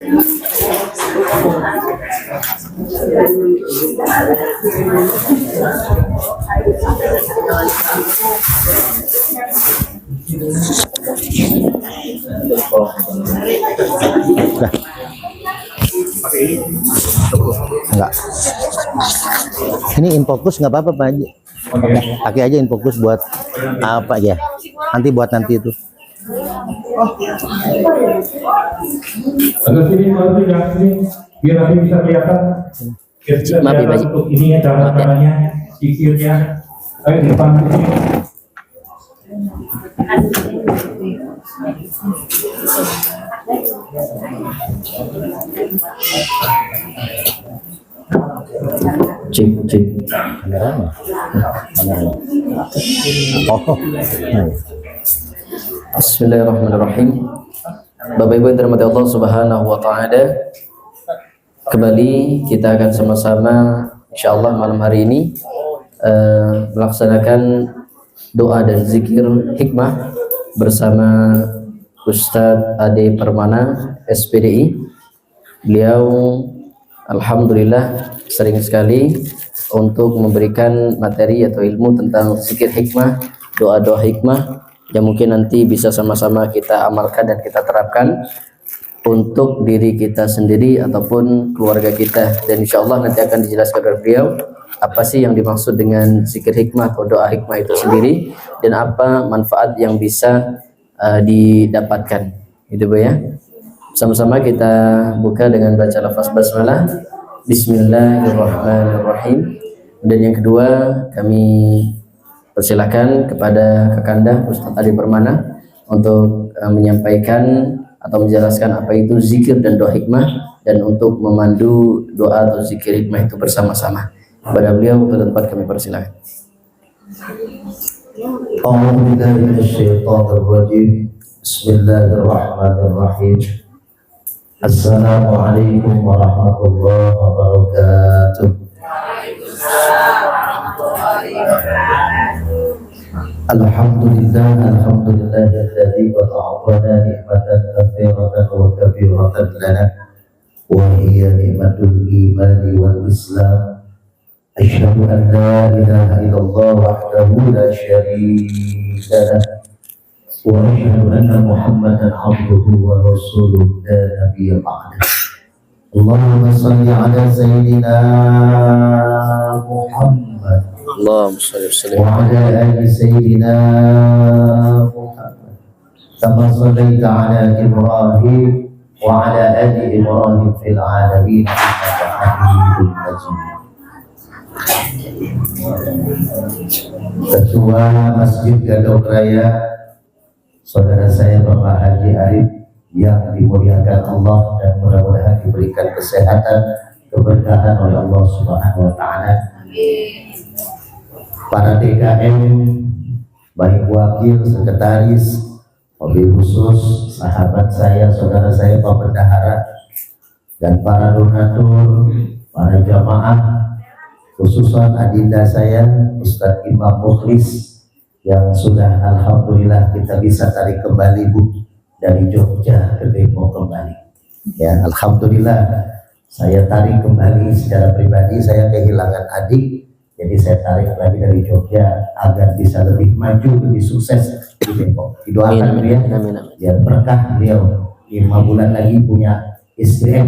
Nah. Enggak. Ini infocus nggak apa-apa Pak Haji. Pakai aja infocus buat apa ya? Nanti buat nanti itu. Agak sini nanti yang sini biar nanti bisa kelihatan. Maaf ya, Pak Haji. Untuk ini ya cara-caranya, sikirnya. Ayo di depan sini. Cek kameranya. Oh. Bismillahirrahmanirrahim. Bapak Ibu yang dirahmati Allah Subhanahu wa taala, kembali kita akan sama-sama insyaallah malam hari ini melaksanakan doa dan zikir hikmah bersama Ustadz Ade Permana SPDI. Beliau alhamdulillah sering sekali untuk memberikan materi atau ilmu tentang zikir hikmah, doa-doa hikmah yang mungkin nanti bisa sama-sama kita amalkan dan kita terapkan untuk diri kita sendiri ataupun keluarga kita. Dan insya Allah nanti akan dijelaskan oleh beliau apa sih yang dimaksud dengan zikir hikmah atau doa hikmah itu sendiri dan apa manfaat yang bisa didapatkan. Itu Bu ya. Sama-sama kita buka dengan baca lafaz basmalah. Bismillahirrahmanirrahim. Dan yang kedua kami persilakan kepada Kakanda Ustadz Ade Permana untuk menyampaikan atau menjelaskan apa itu zikir dan doa hikmah dan untuk memandu doa atau zikir hikmah itu bersama-sama. Kepada beliau untuk tempat kami persilakan. Bismillahirrahmanirrahim. Assalamualaikum warahmatullahi wabarakatuh. Alhamdulillahilladzi qad a'tana ni'matan katsiratan wa kabiratan lana wa hiya ni'matul imani wal islam. Asyhadu an la ilaha illallah wahdahu la syarika lah wa asyhadu anna Muhammadan 'abduhu wa rasuluhu la nabiyya ba'dah. Allahumma shalli ala sayyidina Muhammad Allahumma shalli wa sallim wa ala ali sayyidina Muhammad kama shallaita ala Ibrahim wa ala ali Ibrahim fil alamin innaka Hamidum Majid. Ketua Masjid Gadok Raya, saudara saya Bapak Haji Arif yang dimuliakan Allah dan mudah-mudahan diberikan kesehatan, keberkahan oleh Allah Subhanahu wa taala. Para DKM, baik wakil, sekretaris, mobil khusus, sahabat saya, saudara saya Pak Bendahara, dan para donatur, para jamaah, khususan adinda saya Ustadz Imam Mukhlis yang sudah alhamdulillah kita bisa tarik kembali Bu dari Jogja ke Depok kembali. Ya, alhamdulillah saya tarik kembali secara pribadi, saya kehilangan adik, jadi saya tarik lagi dari Jogja agar bisa lebih maju, lebih sukses di Depok. Didoakan ya, biar berkah beliau. 5 bulan lagi punya istri, 5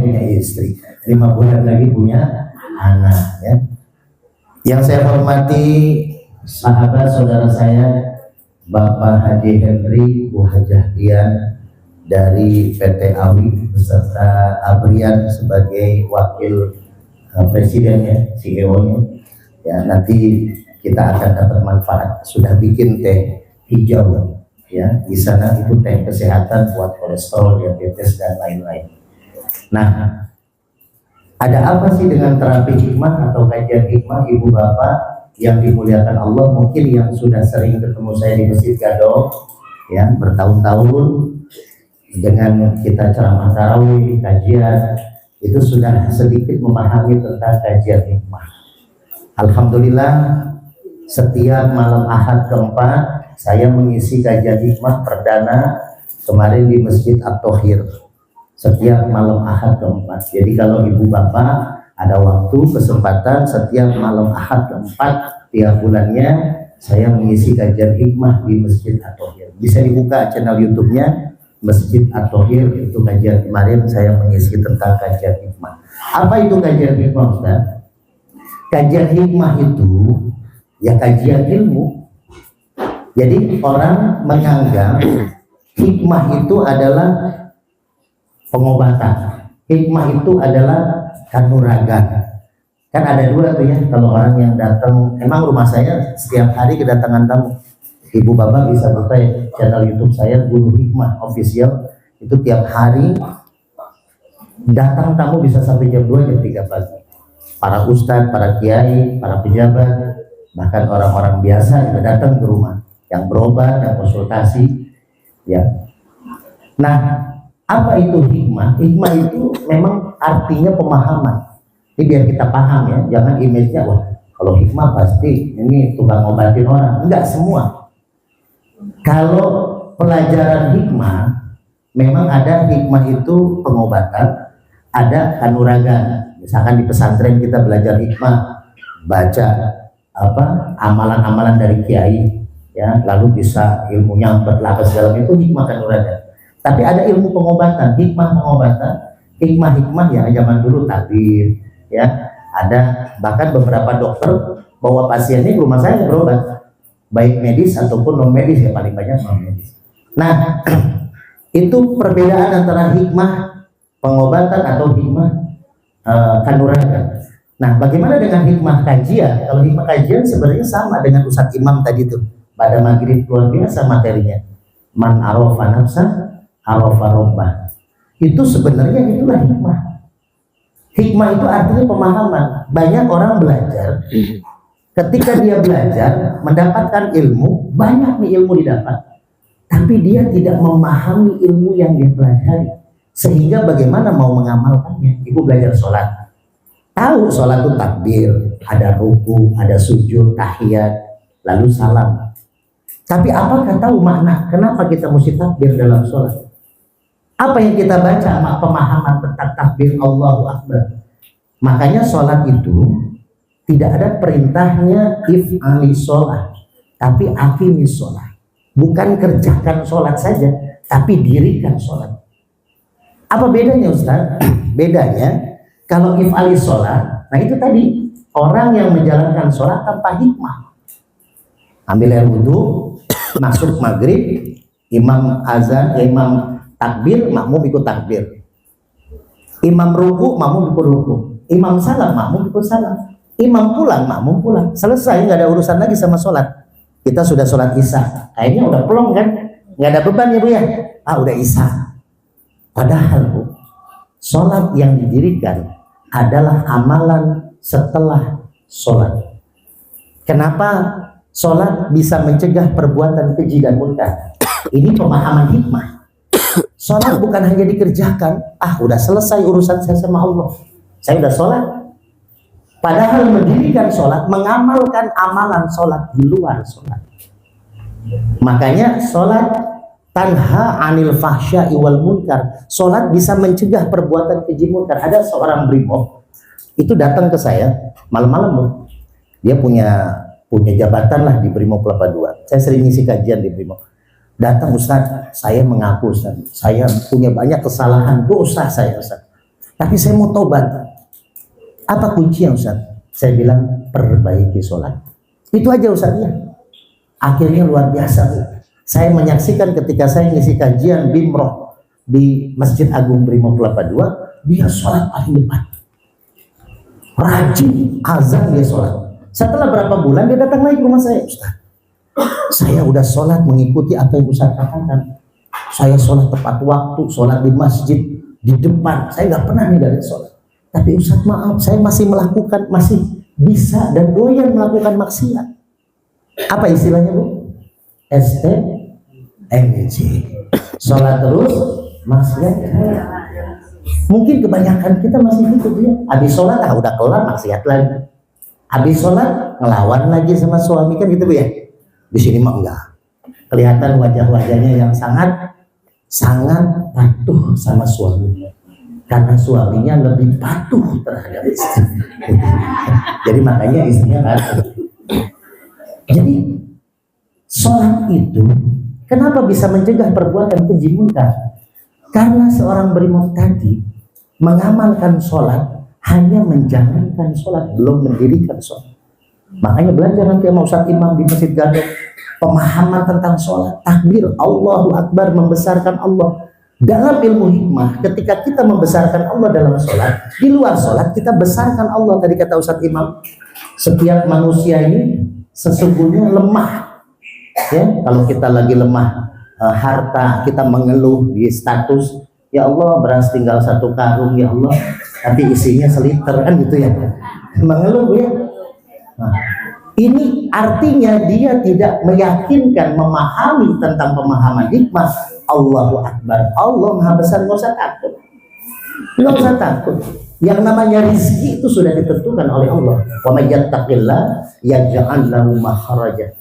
bulan lagi punya anak ya. Yang saya hormati sahabat saudara saya Bapak Haji Henry, Bu Hajah Dian dari PT AWI beserta Abrian sebagai wakil presiden ya, CEO-nya. Ya, nanti kita akan dapat manfaat. Sudah bikin teh hijau ya. Di sana itu teh kesehatan buat kolesterol, diabetes dan lain-lain. Nah, ada apa sih dengan terapi hikmah atau kajian hikmah Ibu Bapak yang dimuliakan Allah? Mungkin yang sudah sering ketemu saya di Masjid Gadok ya, bertahun-tahun dengan kita ceramah tarawih, kajian, itu sudah sedikit memahami tentang kajian hikmah. Alhamdulillah setiap malam Ahad keempat saya mengisi kajian hikmah perdana kemarin di Masjid At-Thohir. setiap malam Ahad keempat. Jadi kalau ibu bapak ada waktu kesempatan setiap malam Ahad keempat tiap bulannya saya mengisi kajian hikmah di Masjid At-Thohir. Bisa dibuka channel YouTube-nya Masjid At-Thohir, itu kajian kemarin saya mengisi tentang kajian hikmah. Apa itu kajian hikmah, Ustaz? Kajian hikmah itu ya kajian ilmu. Jadi orang menganggap hikmah itu adalah pengobatan. Hikmah itu adalah kanuragan. Kan ada dua tuh ya, kalau orang yang datang, emang rumah saya setiap hari kedatangan tamu. Ibu bapak bisa buka channel YouTube saya Guru Hikmah Official, itu tiap hari datang tamu bisa sampai jam 2 jam 3 pagi. Para ustadz, para kiai, para pejabat, bahkan orang-orang biasa juga datang ke rumah, yang berobat, yang konsultasi, ya. Nah, apa itu hikmah? Hikmah itu memang artinya pemahaman. Ini biar kita paham ya, jangan image-nya wah kalau hikmah pasti ini tukang ngobatin orang. Enggak semua. Kalau pelajaran hikmah, memang ada hikmah itu pengobatan, ada kanuragan. Misalkan di pesantren kita belajar hikmah, baca amalan-amalan dari kiai, ya, lalu bisa ilmu nyambet lah segala itu hikmah kanuragan. Tapi ada ilmu pengobatan, hikmah pengobatan, hikmah ya zaman dulu tabir, ya, ada bahkan beberapa dokter bawa pasiennya ke rumah saya berobat, baik medis ataupun non medis, ya paling banyak non medis. Nah, itu perbedaan antara hikmah pengobatan atau hikmah kanuragan. Nah, bagaimana dengan hikmah kajian? Kalau hikmah kajian sebenarnya sama dengan Ustadz Imam tadi tuh, pada maghrib luar biasa materinya. Man arafa nafsah arafa rabbah. Itu sebenarnya itulah hikmah. Hikmah itu artinya pemahaman. Banyak orang belajar, ketika dia belajar mendapatkan ilmu, banyak nih ilmu didapat, tapi dia tidak memahami ilmu yang dia pelajari, sehingga bagaimana mau mengamalkannya. Ibu belajar sholat, tahu sholat itu takbir, ada ruku, ada sujud, tahiyat, lalu salam. Tapi apakah tahu makna kenapa kita mesti takbir dalam sholat? Apa yang kita baca, pemahaman tentang takbir Allahu Akbar. Makanya sholat itu tidak ada perintahnya if'ali sholat, tapi aqimi sholat. Bukan kerjakan sholat saja, tapi dirikan sholat. Apa bedanya Ustaz? Bedanya kalau if'ali sholat, nah itu tadi orang yang menjalankan sholat tanpa hikmah. Ambil air wudhu, masuk maghrib, imam azan, imam takbir, makmum ikut takbir. Imam ruku, makmum ikut ruku. Imam salam, makmum ikut salam. Imam pulang, makmum pulang. Selesai, nggak ada urusan lagi sama sholat. Kita sudah sholat isya, kayaknya udah plong kan? Nggak ada beban ya Bu ya? Ah udah isya. Padahal Bu, sholat yang didirikan adalah amalan setelah sholat. Kenapa sholat bisa mencegah perbuatan keji dan munkar? Ini pemahaman hikmah. Sholat bukan hanya dikerjakan, udah selesai urusan saya sama Allah, saya udah sholat. Padahal mendirikan sholat, mengamalkan amalan sholat di luar sholat. Makanya sholat tanha anil fahsya'i wal munkar. Sholat bisa mencegah perbuatan keji munkar. Ada seorang brimob itu datang ke saya malam-malam Bu. Dia punya jabatan lah di Brimob Kelapa II. Saya sering ngisi kajian di Brimob. Datang Ustaz, saya mengaku Ustaz, saya punya banyak kesalahan, dosa saya Ustaz, tapi saya mau tobat. Apa kuncinya Ustaz? Saya bilang perbaiki sholat. Itu aja Ustaznya. Akhirnya luar biasa Bu. Saya menyaksikan ketika saya ngisi kajian Bimroh di Masjid Agung Brimob Kelapa II, dia sholat paling depan, rajin azan dia sholat. Setelah berapa bulan dia datang lagi ke rumah saya, Ustaz, saya udah sholat mengikuti apa yang Ustaz katakan. Saya sholat tepat waktu, sholat di masjid, di depan. Saya nggak pernah ninggalin sholat. Tapi Ustaz maaf, saya masih melakukan, masih bisa dan doyan melakukan maksiat. Apa istilahnya Bu? STMJ. Sholat terus, maksiat. Mungkin kebanyakan kita masih gitu ya. Habis sholat udah kelar maksiat lagi. Habis sholat ngelawan lagi sama suami, kan gitu Bu ya. Di sini mah enggak. Kelihatan wajah-wajahnya yang sangat sangat patuh sama suaminya karena suaminya lebih patuh terhadap istri. Jadi makanya istrinya patuh. Jadi sholat itu kenapa bisa mencegah perbuatan keji munkar? Karena seorang beriman tadi mengamalkan sholat hanya menjalankan sholat, belum mendirikan sholat. Makanya belajar nanti sama Ustaz Imam di Masjid Gadok, pemahaman tentang sholat, takbir, Allahu Akbar, membesarkan Allah. Dalam ilmu hikmah, ketika kita membesarkan Allah dalam sholat, di luar sholat kita besarkan Allah. Tadi kata Ustaz Imam, setiap manusia ini sesungguhnya lemah. Ya, kalau kita lagi lemah harta, kita mengeluh di status, ya Allah beras tinggal 1 karung, ya Allah tapi isinya seliter, kan gitu ya, mengeluh ya. Nah, ini artinya dia tidak meyakinkan, memahami tentang pemahaman hikmah. Allahu Akbar, Allah Maha Besar, nggak usah takut, nggak usah takut. Yang namanya rizki itu sudah ditentukan oleh Allah. Wa may yattaqillah yaj'al lahu makhraja.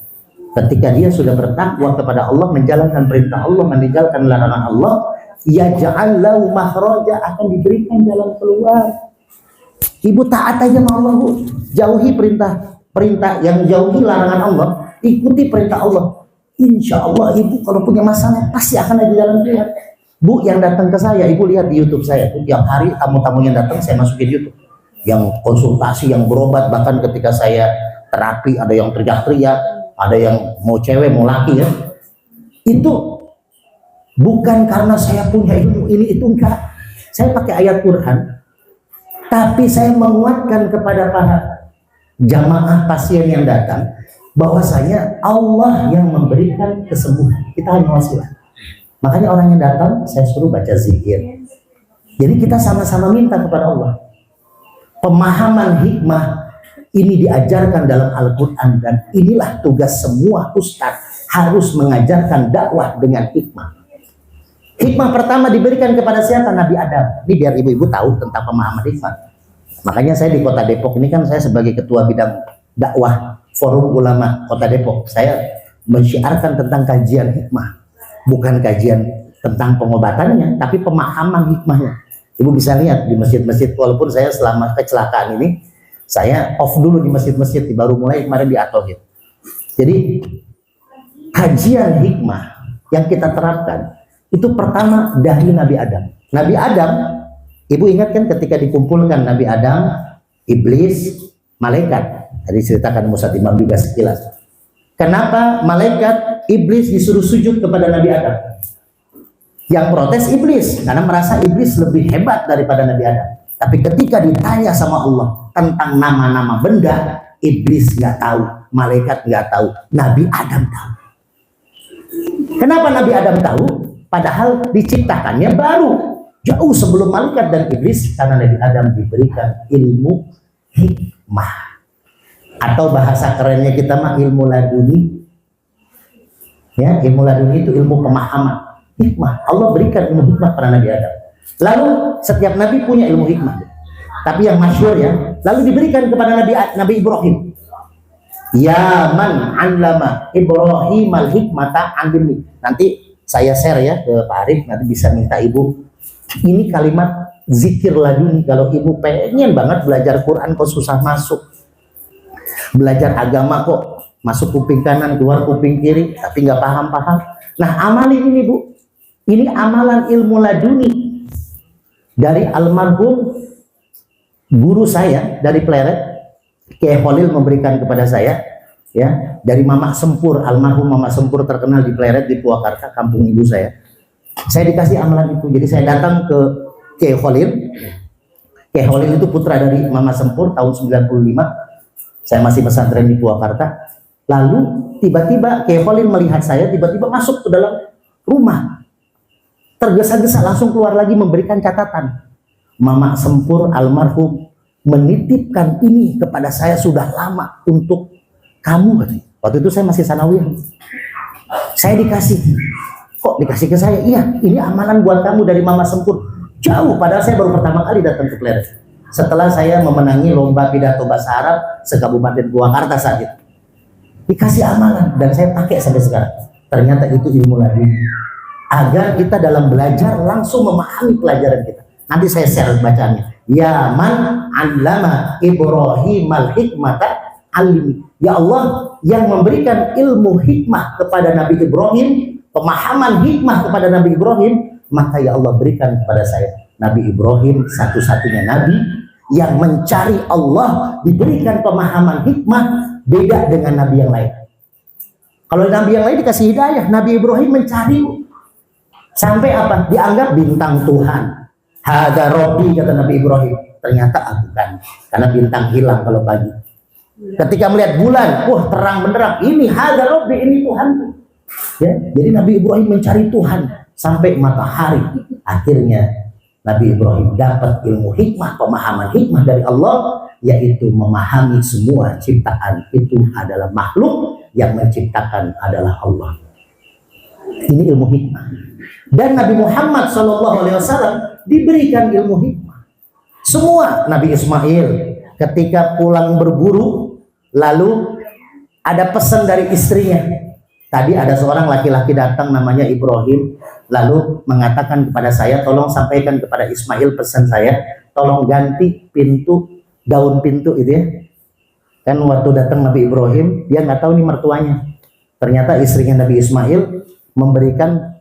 Ketika dia sudah bertakwa kepada Allah, menjalankan perintah Allah, meninggalkan larangan Allah, yaj'al lahu makhraja, akan diberikan jalan keluar. Ibu taat aja sama Allah, Bu. Jauhi perintah yang jauhi larangan Allah, ikuti perintah Allah. Insya Allah ibu kalau punya masalah pasti akan ada jalan keluar. Bu, yang datang ke saya, ibu lihat di YouTube saya, tiap hari tamu-tamu yang datang saya masukin YouTube, yang konsultasi, yang berobat, bahkan ketika saya terapi ada yang teriak-teriak, ada yang mau cewek mau laki ya. Itu bukan karena saya punya ilmu ini itu, enggak. Saya pakai ayat Quran, tapi saya menguatkan kepada para jamaah pasien yang datang bahwasanya Allah yang memberikan kesembuhan, kita hanya wasilah. Makanya orang yang datang saya suruh baca zikir. Jadi kita sama-sama minta kepada Allah. Pemahaman hikmah ini diajarkan dalam Al-Quran, dan inilah tugas semua ustadz, harus mengajarkan dakwah dengan hikmah. Hikmah pertama diberikan kepada siapa? Nabi Adam. Ini biar ibu-ibu tahu tentang pemahaman hikmah. Makanya saya di Kota Depok ini kan saya sebagai ketua bidang dakwah Forum Ulama Kota Depok, saya mensyiarkan tentang kajian hikmah, bukan kajian tentang pengobatannya, tapi pemahaman hikmahnya. Ibu bisa lihat di masjid-masjid, walaupun saya selama kecelakaan ini saya off dulu di masjid-masjid, baru mulai kemarin di Atohid. Jadi kajian hikmah yang kita terapkan itu pertama dari Nabi Adam. Nabi Adam, ibu ingat kan ketika dikumpulkan Nabi Adam, iblis, malaikat. Tadi ceritakan Ustaz Imam juga sekilas. Kenapa malaikat, iblis disuruh sujud kepada Nabi Adam? Yang protes iblis, karena merasa iblis lebih hebat daripada Nabi Adam. Tapi ketika ditanya sama Allah tentang nama-nama benda, iblis nggak tahu, malaikat nggak tahu, Nabi Adam tahu. Kenapa Nabi Adam tahu? Padahal diciptakannya baru, jauh sebelum malaikat dan iblis, karena Nabi Adam diberikan ilmu hikmah. Atau bahasa kerennya kita mah ilmu laduni. Ya, ilmu laduni itu ilmu pemahaman, hikmah. Allah berikan ilmu hikmah pada Nabi Adam. Lalu setiap nabi punya ilmu hikmah. Tapi yang masyhur ya, lalu diberikan kepada Nabi Ibrahim. Ya man 'allama Ibrahim al-hikmata 'allimni. Nanti saya share ya ke Pak Arif, nanti bisa minta ibu. Ini kalimat zikir laduni. Kalau ibu pengen banget belajar Quran kok susah masuk, belajar agama kok masuk kuping kanan keluar kuping kiri tapi nggak paham-paham. Nah, amalin ini Bu, ini amalan ilmu laduni dari almarhum guru saya dari Pleret, Kiai Khalil memberikan kepada saya ya, dari Mama Sempur, almarhum Mama Sempur terkenal di Pleret di Purwakarta, kampung ibu saya. Saya dikasih amalan itu. Jadi saya datang ke Kiai Khalil. Kiai Khalil itu putra dari Mama Sempur tahun 95. Saya masih pesantren di Purwakarta. Lalu tiba-tiba Kiai Khalil melihat saya, tiba-tiba masuk ke dalam rumah, tergesa-gesa langsung keluar lagi memberikan catatan. Mama Sempur almarhum menitipkan ini kepada saya sudah lama untuk kamu. Waktu itu saya masih sanawiyah. Saya dikasih. Kok dikasih ke saya? Iya, ini amalan buat kamu dari Mama Sempur. Jauh, padahal saya baru pertama kali datang ke Pleret. Setelah saya memenangi lomba pidato bahasa Arab se-Kabupaten Purwakarta saat itu. Dikasih amalan dan saya pakai sampai sekarang. Ternyata itu ilmu laduni. agar kita dalam belajar langsung memahami pelajaran kita. Nanti saya share bacaannya. Ya man 'allama Ibrahimal hikmata alimi. Ya Allah yang memberikan ilmu hikmah kepada Nabi Ibrahim, pemahaman hikmah kepada Nabi Ibrahim, maka ya Allah berikan kepada saya Nabi Ibrahim satu-satunya nabi yang mencari Allah, diberikan pemahaman hikmah beda dengan nabi yang lain. Kalau nabi yang lain dikasih hidayah, Nabi Ibrahim mencari sampai apa? Dianggap bintang Tuhan. Hadza Rabbi, kata Nabi Ibrahim. Ternyata bukan, karena bintang hilang kalau pagi. Ketika melihat bulan, wah terang benderang, ini hadza Rabbi, ini Tuhanku. Ya, jadi Nabi Ibrahim mencari Tuhan sampai matahari. Akhirnya Nabi Ibrahim dapat ilmu hikmah, pemahaman hikmah dari Allah, yaitu memahami semua ciptaan itu adalah makhluk, yang menciptakan adalah Allah. Ini ilmu hikmah. Dan Nabi Muhammad SAW diberikan ilmu hikmah. Semua Nabi Ismail ketika pulang berburu, lalu ada pesan dari istrinya. Tadi ada seorang laki-laki datang namanya Ibrahim, lalu mengatakan kepada saya, tolong sampaikan kepada Ismail pesan saya, tolong ganti pintu, daun pintu itu ya. Kan waktu datang Nabi Ibrahim, dia nggak tahu nih mertuanya. Ternyata istrinya Nabi Ismail memberikan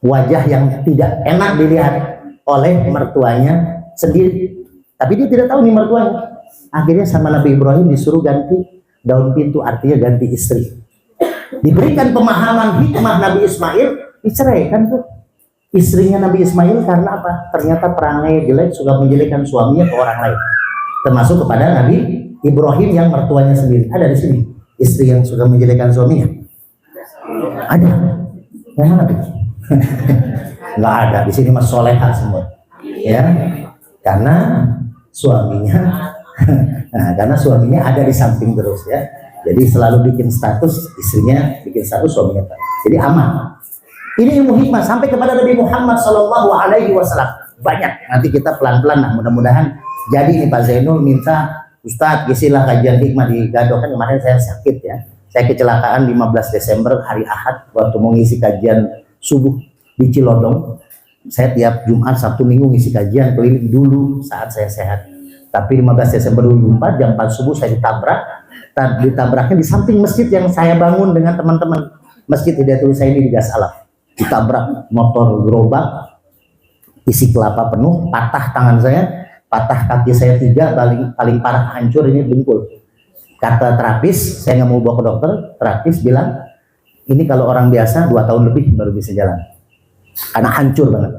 wajah yang tidak enak dilihat oleh mertuanya sendiri. Tapi dia tidak tahu nih mertuanya. Akhirnya sama Nabi Ibrahim disuruh ganti daun pintu, artinya ganti istri. Diberikan pemahaman hikmah Nabi Ismail, diceraikan tuh istrinya Nabi Ismail karena apa? Ternyata perangai jelek, suka menjelekkan suaminya ke orang lain. Termasuk kepada Nabi Ibrahim yang mertuanya sendiri. Ada di sini istri yang suka menjelekkan suaminya? Ada? Yang mana tuh? Nggak ada. Di sini mas soleha semua. Ya, karena suaminya, karena suaminya ada di samping terus ya. Jadi selalu bikin status, istrinya bikin status, suaminya. Jadi aman. Ini ilmu hikmah sampai kepada Nabi Muhammad SAW. Banyak. Nanti kita pelan-pelan, nah, mudah-mudahan. Jadi ini Pak Zainul minta, Ustadz, isilah kajian hikmah di Gadok. Kan kemarin saya sakit ya. Saya kecelakaan 15 Desember hari Ahad waktu mau ngisi kajian subuh di Cilodong. Saya tiap Jumat, Sabtu, Minggu ngisi kajian keliling dulu saat saya sehat. Tapi 15 Desember 2004 jam 4 subuh saya ditabraknya di samping masjid yang saya bangun dengan teman-teman. Masjid Hidayatul Husaini di Gas Alam. Ditabrak motor gerobak, isi kelapa penuh, patah tangan saya, patah kaki saya 3, paling parah hancur ini dengkul. Kata terapis, saya nggak mau bawa ke dokter, terapis bilang, ini kalau orang biasa 2 tahun lebih baru bisa jalan. Karena hancur banget.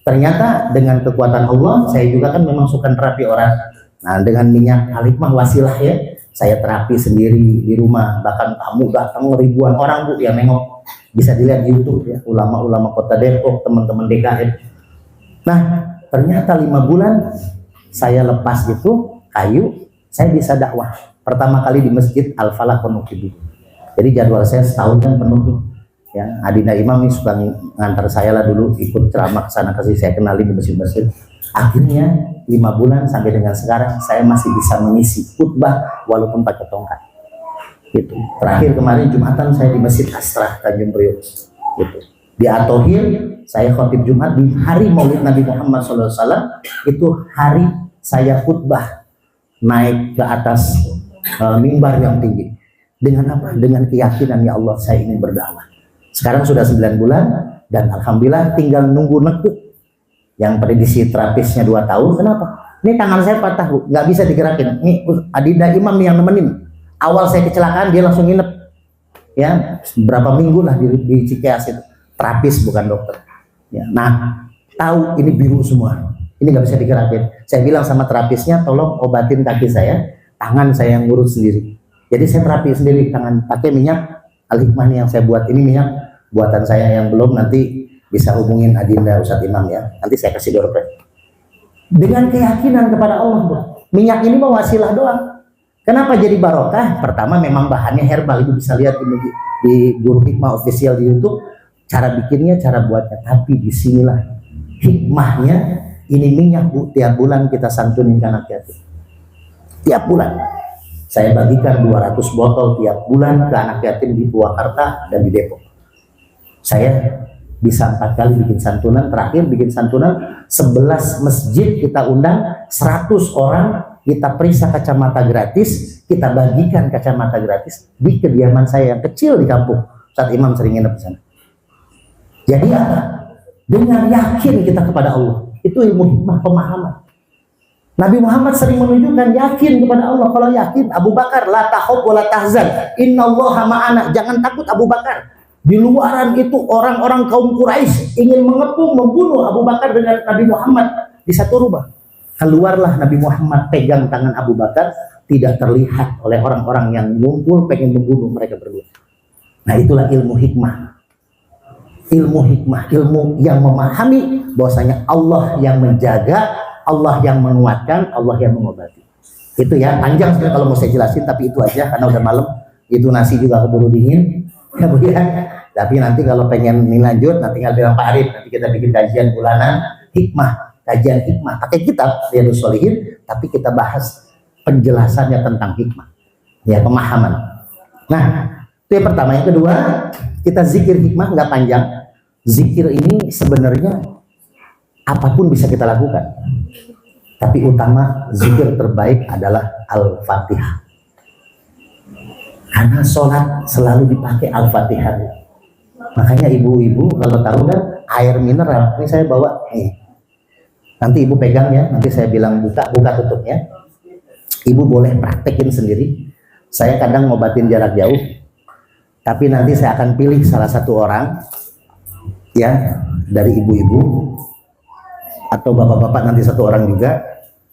Ternyata dengan kekuatan Allah, saya juga kan memang suka terapi orang. Nah, dengan minyak al-hikmah wasilah ya, saya terapi sendiri di rumah. Bahkan tamu datang ribuan orang Bu yang nengok. Bisa dilihat di YouTube ya, ulama-ulama Kota Depok, teman-teman DKM. Nah, ternyata 5 bulan saya lepas gitu kayu, saya bisa dakwah. Pertama kali di Masjid Al-Falah Pondok Gede. Jadi jadwal saya setahun kan penuh tuh. Ya, Adinda Imam ini suka ngantar saya lah dulu ikut ceramah ke sana, kasih saya kenalin di masjid-masjid. Akhirnya 5 bulan sampai dengan sekarang saya masih bisa mengisi khutbah walaupun pakai tongkat. Gitu. Terakhir kemarin Jumatan saya di Masjid Asrah Tanjung Priok. Gitu. Di Atohir saya khotib Jumat di hari Maulid Nabi Muhammad SAW. Itu hari saya khutbah naik ke atas mimbar yang tinggi. Dengan apa? Dengan keyakinan ya Allah saya ingin berdakwah. Sekarang sudah 9 bulan dan alhamdulillah tinggal nunggu nekuk. Yang prediksi terapisnya 2 tahun. Kenapa? Ini tangan saya patah Bu, nggak bisa digerakin. Ini Adinda Imam yang nemenin. Awal saya kecelakaan dia langsung nginep. Ya, berapa minggu lah di Cikeas itu. Terapis bukan dokter. Ya, nah, tahu ini biru semua. Ini nggak bisa digerakin. Saya bilang sama terapisnya, tolong obatin kaki saya, tangan saya yang ngurus sendiri. Jadi saya terapi sendiri tangan, pakai minyak al-hikmah yang saya buat. Ini minyak buatan saya yang belum, nanti bisa hubungin Adinda Ustadz Imam ya. Nanti saya kasih door prize. Dengan keyakinan kepada Allah, Bu. Minyak ini mau wasilah doang. Kenapa jadi barokah? Pertama memang bahannya herbal, Ibu bisa lihat di Guru Hikmah official di YouTube. Cara bikinnya, cara buatnya. Tapi disinilah hikmahnya. Ini minyak Bu, tiap bulan kita santunin ke anak yatim. Tiap bulan. Saya bagikan 200 botol tiap bulan ke anak yatim di Purwakarta dan di Depok. Saya bisa 4 kali bikin santunan. Terakhir bikin santunan 11 masjid kita undang, 100 orang kita periksa kacamata gratis, kita bagikan kacamata gratis di kediaman saya yang kecil di kampung. Saat Imam sering nginep di sana. Jadi apa? Dengan yakin kita kepada Allah. Itu ilmu hikmah pemahaman. Nabi Muhammad sering menunjukkan yakin kepada Allah. Kalau yakin, Abu Bakar, la tahab wa la tahzan, innallaha ma'ana. Jangan takut Abu Bakar. Di luaran itu orang-orang kaum Quraisy ingin mengepung, membunuh Abu Bakar dengan Nabi Muhammad di satu rumah. Keluarlah Nabi Muhammad pegang tangan Abu Bakar, tidak terlihat oleh orang-orang yang ngumpul pengen membunuh mereka berdua. Nah, itulah ilmu hikmah. Ilmu hikmah, ilmu yang memahami bahwasanya Allah yang menjaga, Allah yang menguatkan, Allah yang mengobati. Itu ya, panjang sekali kalau mau saya jelasin, tapi itu aja karena udah malam. Itu nasi juga keburu dingin. Ya, Bu ya. Tapi nanti kalau pengen ini lanjut, nanti tinggal bilang Pak Arif, nanti kita bikin kajian bulanan hikmah, kajian hikmah. Pakai kitab Riyadhus Shalihin, tapi kita bahas penjelasannya tentang hikmah. Ya, pemahaman. Nah, itu yang pertama. Yang kedua, kita zikir hikmah nggak panjang. Zikir ini sebenarnya apapun bisa kita lakukan. Tapi utama zikir terbaik adalah Al-Fatihah. Karena sholat selalu dipakai Al-Fatihah. Makanya ibu-ibu kalau tahu kan air mineral, ini saya bawa nih. Nanti ibu pegang ya, nanti saya bilang buka tutupnya. Ibu boleh praktekin sendiri. Saya kadang ngobatin jarak jauh, tapi nanti saya akan pilih salah satu orang ya dari ibu-ibu atau bapak-bapak, nanti satu orang juga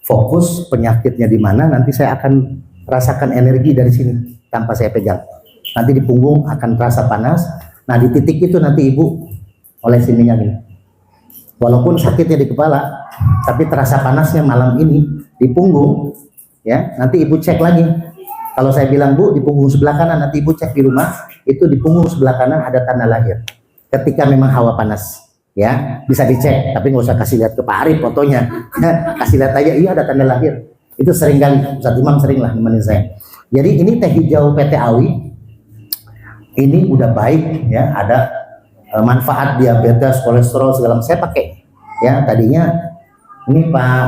fokus penyakitnya di mana, nanti saya akan rasakan energi dari sini tanpa saya pegang. Nanti di punggung akan terasa panas. Nah, di titik itu nanti ibu olesin minyak ini. Walaupun sakitnya di kepala, tapi terasa panasnya malam ini di punggung. Ya, nanti ibu cek lagi. Kalau saya bilang Bu di punggung sebelah kanan, nanti ibu cek di rumah, itu di punggung sebelah kanan ada tanda lahir. Ketika memang hawa panas, ya bisa dicek, tapi nggak usah kasih lihat ke Pak Arif fotonya. Kasih lihat aja, iya ada tanda lahir. Itu sering kali, Ustaz Imam sering lah nemenin saya. Jadi ini teh hijau PT Awi, ini udah baik ya, ada manfaat diabetes, kolesterol segala macam. Saya pakai ya. Tadinya ini Pak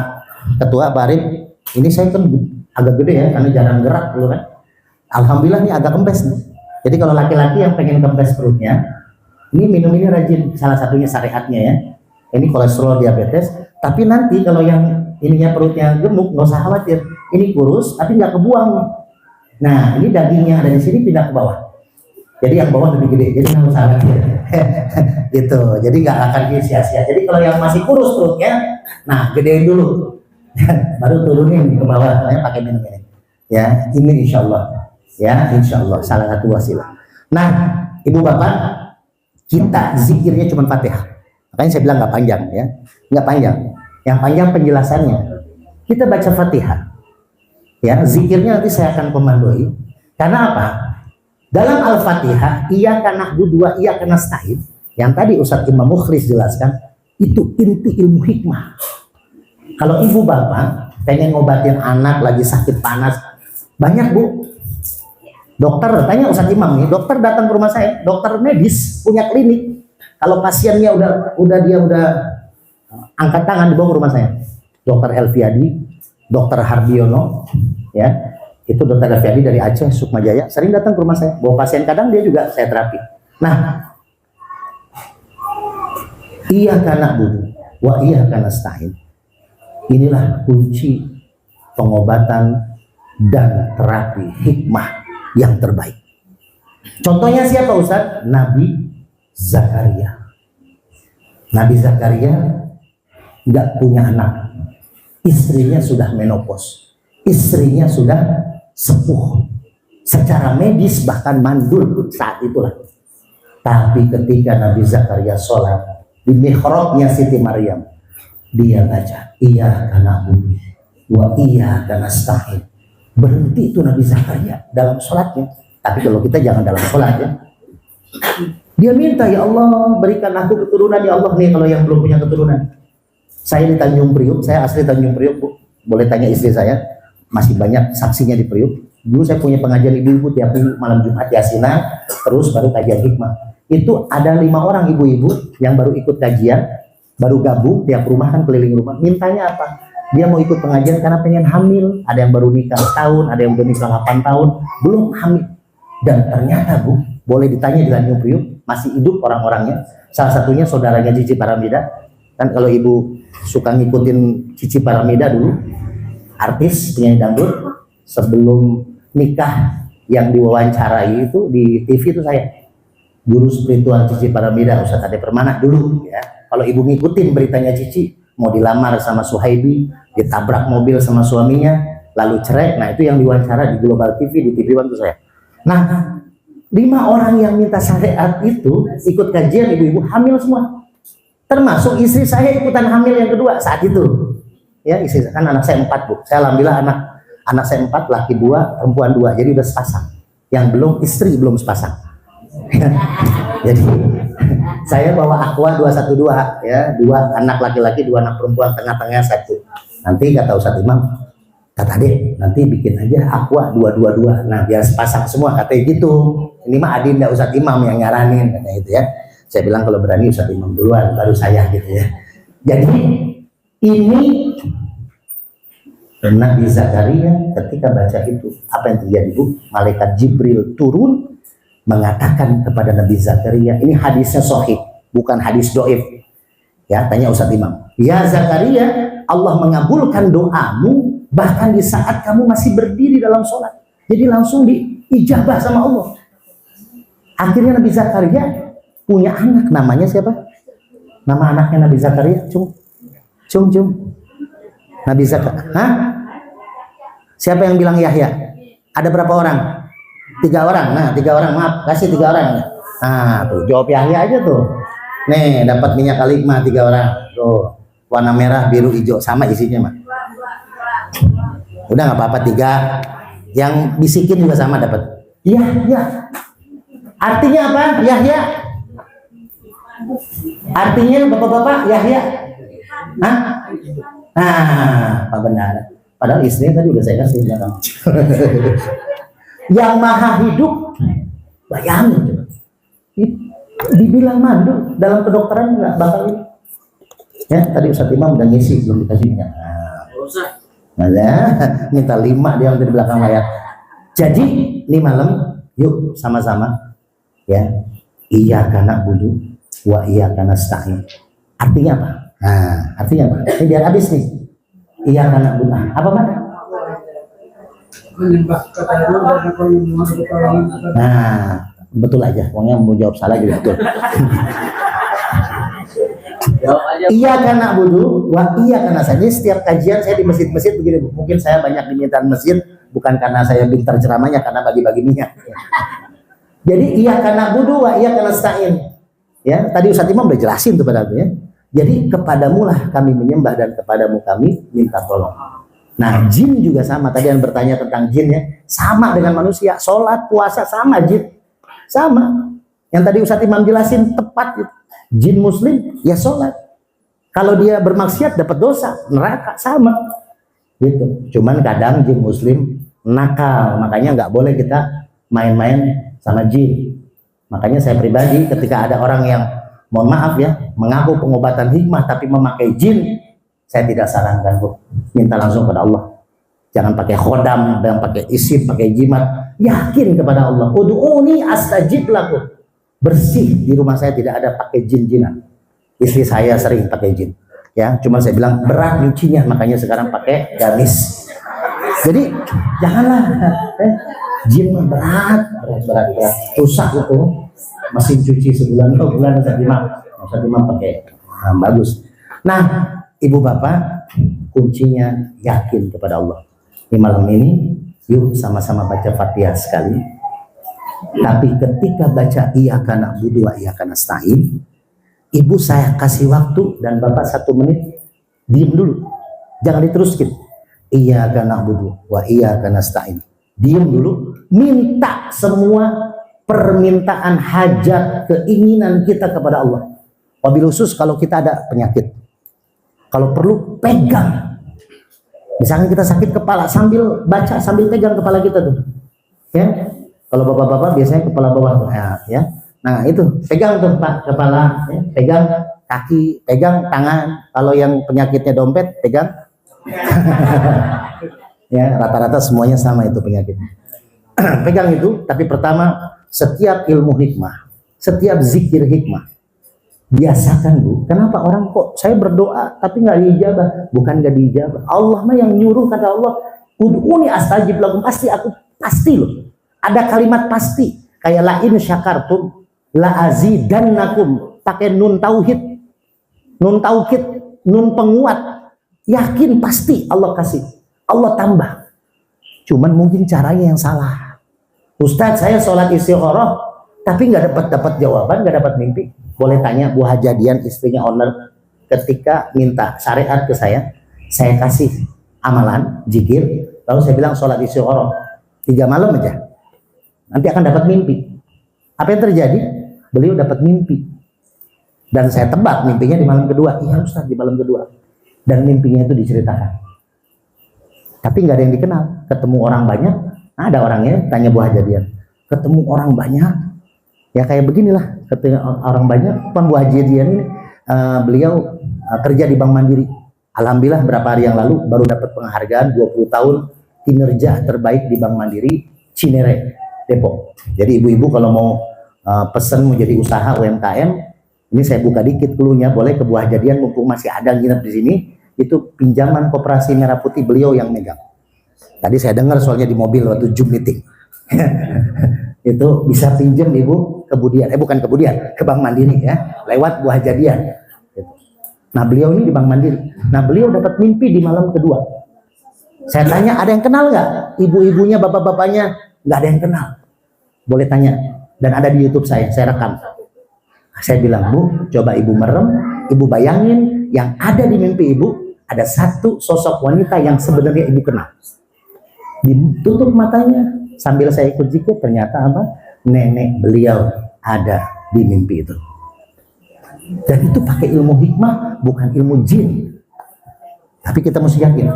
Ketua Pak Arif, ini saya kan agak gede ya karena jarang gerak dulu kan. Alhamdulillah nih agak kempes nih. Jadi kalau laki-laki yang pengen kempes perutnya, ini minum ini rajin, salah satunya syariatnya ya. Ini kolesterol diabetes, tapi nanti kalau yang ininya perutnya gemuk nggak usah khawatir. Ini kurus tapi nggak kebuang. Nah, ini dagingnya ada di sini pindah ke bawah. Jadi yang bawah lebih gede, jadi nggak usah khawatir. Gitu. Jadi nggak akan sia-sia. Jadi kalau yang masih kurus perutnya, nah gedein dulu. Baru turunin ke bawah, saya pakai minum ini. Ya, ini insya Allah. Ya, insya Allah salah satu wasilah. Nah, ibu bapak, kita zikirnya cuma Fatihah. Makanya saya bilang nggak panjang ya, nggak panjang. Yang panjang penjelasannya. Kita baca Fatihah. Ya, zikirnya nanti saya akan komandoi. Karena apa? Dalam Al-Fatihah, iyyaka na'budu wa iyyaka nasta'in, yang tadi Ustaz Imam Mukhlis jelaskan, itu inti ilmu hikmah. Kalau ibu bapak pengen ngobatin anak lagi sakit panas, banyak Bu. Dokter, tanya Ustaz Imam nih, dokter datang ke rumah saya, dokter medis punya klinik. Kalau pasiennya udah angkat tangan dibawa ke rumah saya. Dokter Elviadi, Dokter Hardiono, ya, itu Dokter Elviadi dari Aceh, Sukmajaya, sering datang ke rumah saya. Bawa pasien, kadang dia juga saya terapi. Nah, iyyaka na'budu wa iyyaka nasta'in. Inilah kunci pengobatan dan terapi hikmah yang terbaik. Contohnya siapa Ustaz? Nabi Zakaria. Nabi Zakaria nggak punya anak. Istrinya sudah menopause. Istrinya sudah sepuh. Secara medis bahkan mandul saat itulah. Tapi ketika Nabi Zakaria sholat di mihrabnya Siti Maryam, dia baca iyyaka na'budu wa iyyaka nasta'in. Berhenti itu Nabi Zakaria dalam sholatnya. Tapi kalau kita jangan dalam sholat ya. Dia minta, ya Allah berikan aku keturunan ya Allah. Nih kalau yang belum punya keturunan, saya di Tanjung Priuk, saya asli Tanjung Priuk Bu. Boleh tanya istri saya, masih banyak saksinya di Priuk. Dulu saya punya pengajian ibu-ibu tiap minggu malam Jumat Yasinan, terus baru kajian hikmah. itu ada 5 orang ibu-ibu yang baru ikut kajian, baru gabung tiap rumah kan keliling rumah. Mintanya apa? Dia mau ikut pengajian karena pengen hamil. Ada yang baru nikah setahun, ada yang udah nikah 8 tahun, belum hamil. Dan ternyata Bu, boleh ditanya di Tanjung Priuk, masih hidup orang-orangnya. Salah satunya saudaranya Cici Paramida. Kan kalau ibu suka ngikutin Cici Paramida dulu, artis penyanyi dangdut, sebelum nikah yang diwawancarai itu di TV itu saya, guru spiritual Cici Paramida, Ustadz Ade Permana dulu ya. Kalau ibu ngikutin beritanya Cici, mau dilamar sama Suhaibi, ditabrak mobil sama suaminya, lalu cerai. Nah itu yang diwawancara di Global TV, di TV One itu saya. Nah 5 orang yang minta syariat itu ikut kajian, ibu-ibu hamil semua, termasuk istri saya ikutan hamil yang kedua saat itu. Ya istri kan anak saya 4 Bu, saya alhamdulillah anak saya 4, laki 2, perempuan 2, jadi udah sepasang. Yang belum istri belum sepasang. Jadi saya bawa Aqua 212 ya, 2 anak laki-laki, 2 anak perempuan, tengah-tengahnya 1. Nanti kata Ustadz Imam, kata Ade nanti bikin aja Aqua 222, nah biar sepasang semua, katanya gitu. Ini mah Adinda Ustadz Imam yang nyaranin katanya itu ya. Saya bilang kalau berani Ustadz Imam duluan baru saya gitu ya. Jadi ini Nabi Zakaria ketika baca itu, apa yang terjadi Bu? Malaikat Jibril turun mengatakan kepada Nabi Zakaria, ini hadisnya sahih, bukan hadis doif. Ya, tanya Ustadz Imam. Ya Zakaria, Allah mengabulkan doamu bahkan di saat kamu masih berdiri dalam sholat. Jadi langsung diijabah sama Allah. Akhirnya Nabi Zakaria punya anak, namanya siapa? Nama anaknya Nabi Zakaria, Cung. Nabi Zakaria. Hah? Siapa yang bilang Yahya? Ada berapa orang? 3 orang. Nah, 3 orang, maaf, kasih 3 orang. Nah, tuh jawab Yahya aja tuh. Nih, dapat minyak kaligma 3 orang. Tuh, warna merah, biru, hijau, sama isinya mah. Udah nggak apa-apa 3. Yang bisikin juga sama dapat. Iya. Artinya apa? Yahya. Artinya bapak-bapak Yahya. Hah? Nah, Pak Benar. Padahal istrinya tadi udah saya kasih belakang. Yang maha hidup, bayangin. Dibilang mandu dalam kedokteran nggak bakal ini. Ya, tadi Ustadz Imam udah ngisi belum dikasihnya. Nah, minta 5 dia dari belakang layar. Jadi ini malam yuk sama-sama ya. Iyyaka na'budu wa iyyaka nasta'in. Artinya apa? Nah, artinya apa? Ini biar habis nih. Iyyaka na'budu. Apa Pak? Nah, betul aja. Pokoknya mau jawab salah juga betul. Iyyaka na'budu wa iyyaka nasta'in. Jadi setiap kajian saya di masjid-masjid begini, Bu. Mungkin saya banyak diminta masjid bukan karena saya pintar ceramahnya, karena bagi-bagi minyak. Jadi iyyaka na'budu wa iyyaka nasta'in. Ya, tadi Ustadz Imam udah jelasin tuh pada ya. Jadi kepadamu lah kami menyembah dan kepadamu kami minta tolong. Nah, jin juga sama. Tadi yang bertanya tentang jin ya, sama dengan manusia. Sholat, puasa sama jin, sama. Yang tadi Ustadz Imam jelasin tepat gitu. Jin muslim ya sholat. Kalau dia bermaksiat dapat dosa, neraka sama. Gitu. Cuman kadang jin muslim nakal, makanya nggak boleh kita main-main sama jin. Makanya saya pribadi ketika ada orang yang mohon maaf ya mengaku pengobatan hikmah tapi memakai jin, saya tidak sarankan Bu. Minta langsung kepada Allah. Jangan pakai khodam, jangan pakai isim, pakai jimat. Yakin kepada Allah. Ud'uni astajib lakum. Bersih di rumah saya tidak ada pakai jin-jinan. Istri saya sering pakai jin. Ya, cuma saya bilang berat nyucinya, makanya sekarang pakai gamis. Jadi janganlah jin berat. Rusak itu. Mesin cuci sebulan 2 bulan Ustadz Imam pakai bagus. Nah, Ibu Bapak, kuncinya yakin kepada Allah. Di malam ini, yuk sama-sama baca Fatihah sekali. Tapi ketika baca iyyaka na'budu wa iyyaka nasta'in, Ibu saya kasih waktu dan Bapak 1 menit, diam dulu. Jangan diteruskin. Iyyaka na'budu wa iyyaka nasta'in. Diam dulu, minta semua permintaan, hajat, keinginan kita kepada Allah. Wabil khusus kalau kita ada penyakit. Kalau perlu pegang. Misalkan kita sakit kepala, sambil baca, sambil pegang kepala kita tuh. Ya. Kalau bapak-bapak biasanya kepala bawah tuh, ya. Nah itu pegang tuh Pak kepala, ya. Pegang kaki, pegang tangan. Kalau yang penyakitnya dompet, pegang. Ya rata-rata semuanya sama itu penyakitnya. Pegang itu, tapi pertama setiap ilmu hikmah, setiap zikir hikmah biasakan Bu. Kenapa orang kok saya berdoa tapi nggak diijabah? Bukan nggak diijabah, Allah mah yang nyuruh, kata Allah, ud'uni astajib lakum, pasti loh. Ada kalimat pasti kayak la in syakartum la azidannakum, pakai nun tauhid, nun penguat, yakin pasti Allah kasih, Allah tambah. Cuman mungkin caranya yang salah. Ustadz saya sholat istikharah tapi nggak dapat jawaban, nggak dapat mimpi. Boleh tanya Bu Hajadian, istrinya owner, ketika minta syariat ke saya kasih amalan zikir, lalu saya bilang sholat istikharah 3 malam aja, nanti akan dapat mimpi. Apa yang terjadi? Beliau dapat mimpi, dan saya tebak mimpinya di malam kedua. Iya Ustaz, di malam kedua, dan mimpinya itu diceritakan, tapi nggak ada yang dikenal. Ketemu orang banyak, ada orangnya, tanya Bu Hajadian, ketemu orang banyak, ya kayak beginilah, ketemu orang banyak. Bu Hajadian ini beliau kerja di Bank Mandiri. Alhamdulillah berapa hari yang lalu baru dapat penghargaan 20 tahun kinerja terbaik di Bank Mandiri Cinere Depok. Jadi ibu-ibu kalau mau pesan mau jadi usaha UMKM, ini saya buka dikit cluenya, boleh ke Bu Hajadian mumpung masih ada nginep di sini. Itu pinjaman Koperasi Merah Putih, beliau yang megang. Tadi saya dengar soalnya di mobil waktu Zoom meeting. Itu bisa pinjam ibu kemudian, ke Bank Mandiri ya, lewat Bu Hajadian. Nah beliau ini di Bank Mandiri. Nah beliau dapat mimpi di malam kedua. Saya tanya, ada yang kenal nggak? Ibu-ibunya, bapak-bapaknya, nggak ada yang kenal. Boleh tanya. Dan ada di YouTube saya rekam. Saya bilang, Bu, coba ibu merem, ibu bayangin yang ada di mimpi ibu, ada satu sosok wanita yang sebenarnya ibu kenal. Ditutup matanya sambil saya ikut zikir, ternyata apa? Nenek beliau ada di mimpi itu. Dan itu pakai ilmu hikmah, bukan ilmu jin. Tapi kita mesti yakin.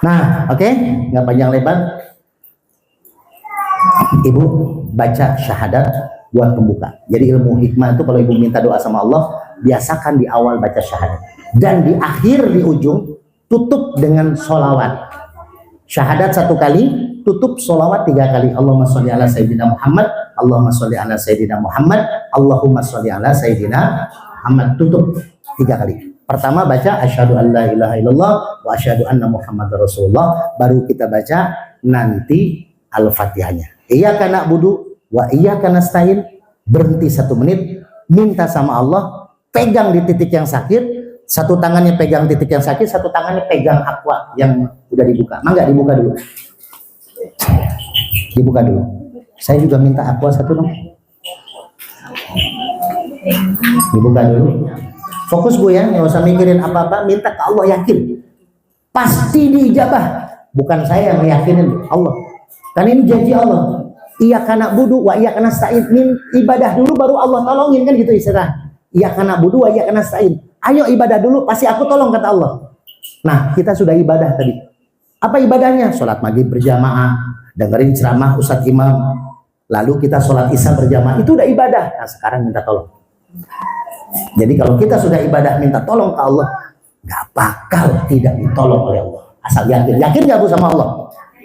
Nah, oke, nggak panjang lebar. Ibu baca syahadat buat pembuka. Jadi ilmu hikmah itu kalau ibu minta doa sama Allah, biasakan di awal baca syahadat. Dan di akhir, di ujung, tutup dengan sholawat. Syahadat 1 kali, tutup sholawat 3 kali. Allahumma sholli ala Sayyidina Muhammad, Allahumma sholli ala Sayyidina Muhammad, Allahumma sholli ala Sayyidina Muhammad. Tutup 3 kali. Pertama baca asyhadu an la ilaha illallah wa asyhadu anna Muhammadar Rasulullah. Baru kita baca nanti Al-Fatihahnya. Iyyaka na'budu wa iyyaka nasta'in. Berhenti 1 menit, minta sama Allah, pegang di titik yang sakit, 1 tangannya pegang titik yang sakit, 1 tangannya pegang aqua yang udah dibuka. Mangga dibuka dulu. Dibuka dulu. Saya juga minta aqua 1 dong. Dibuka dulu. Fokus Bu ya, nggak usah mikirin apa-apa, minta ke Allah, yakin. Pasti diijabah. Bukan saya yang meyakinin, Allah. Karena ini janji Allah. Iyyaka na'budu wa iyyaka nasta'in. Ibadah dulu baru Allah tolongin, kan gitu istilah. Iyyaka na'budu wa iyyaka nasta'in. Ayo ibadah dulu, pasti aku tolong, kata Allah. Nah, kita sudah ibadah tadi. Apa ibadahnya? Sholat maghrib berjamaah, dengerin ceramah Ustadz Imam, lalu kita sholat isya berjamaah, itu udah ibadah. Nah, sekarang minta tolong. Jadi kalau kita sudah ibadah minta tolong ke Allah, gak bakal tidak ditolong oleh Allah. Asal yakin. Yakin gak Bu sama Allah?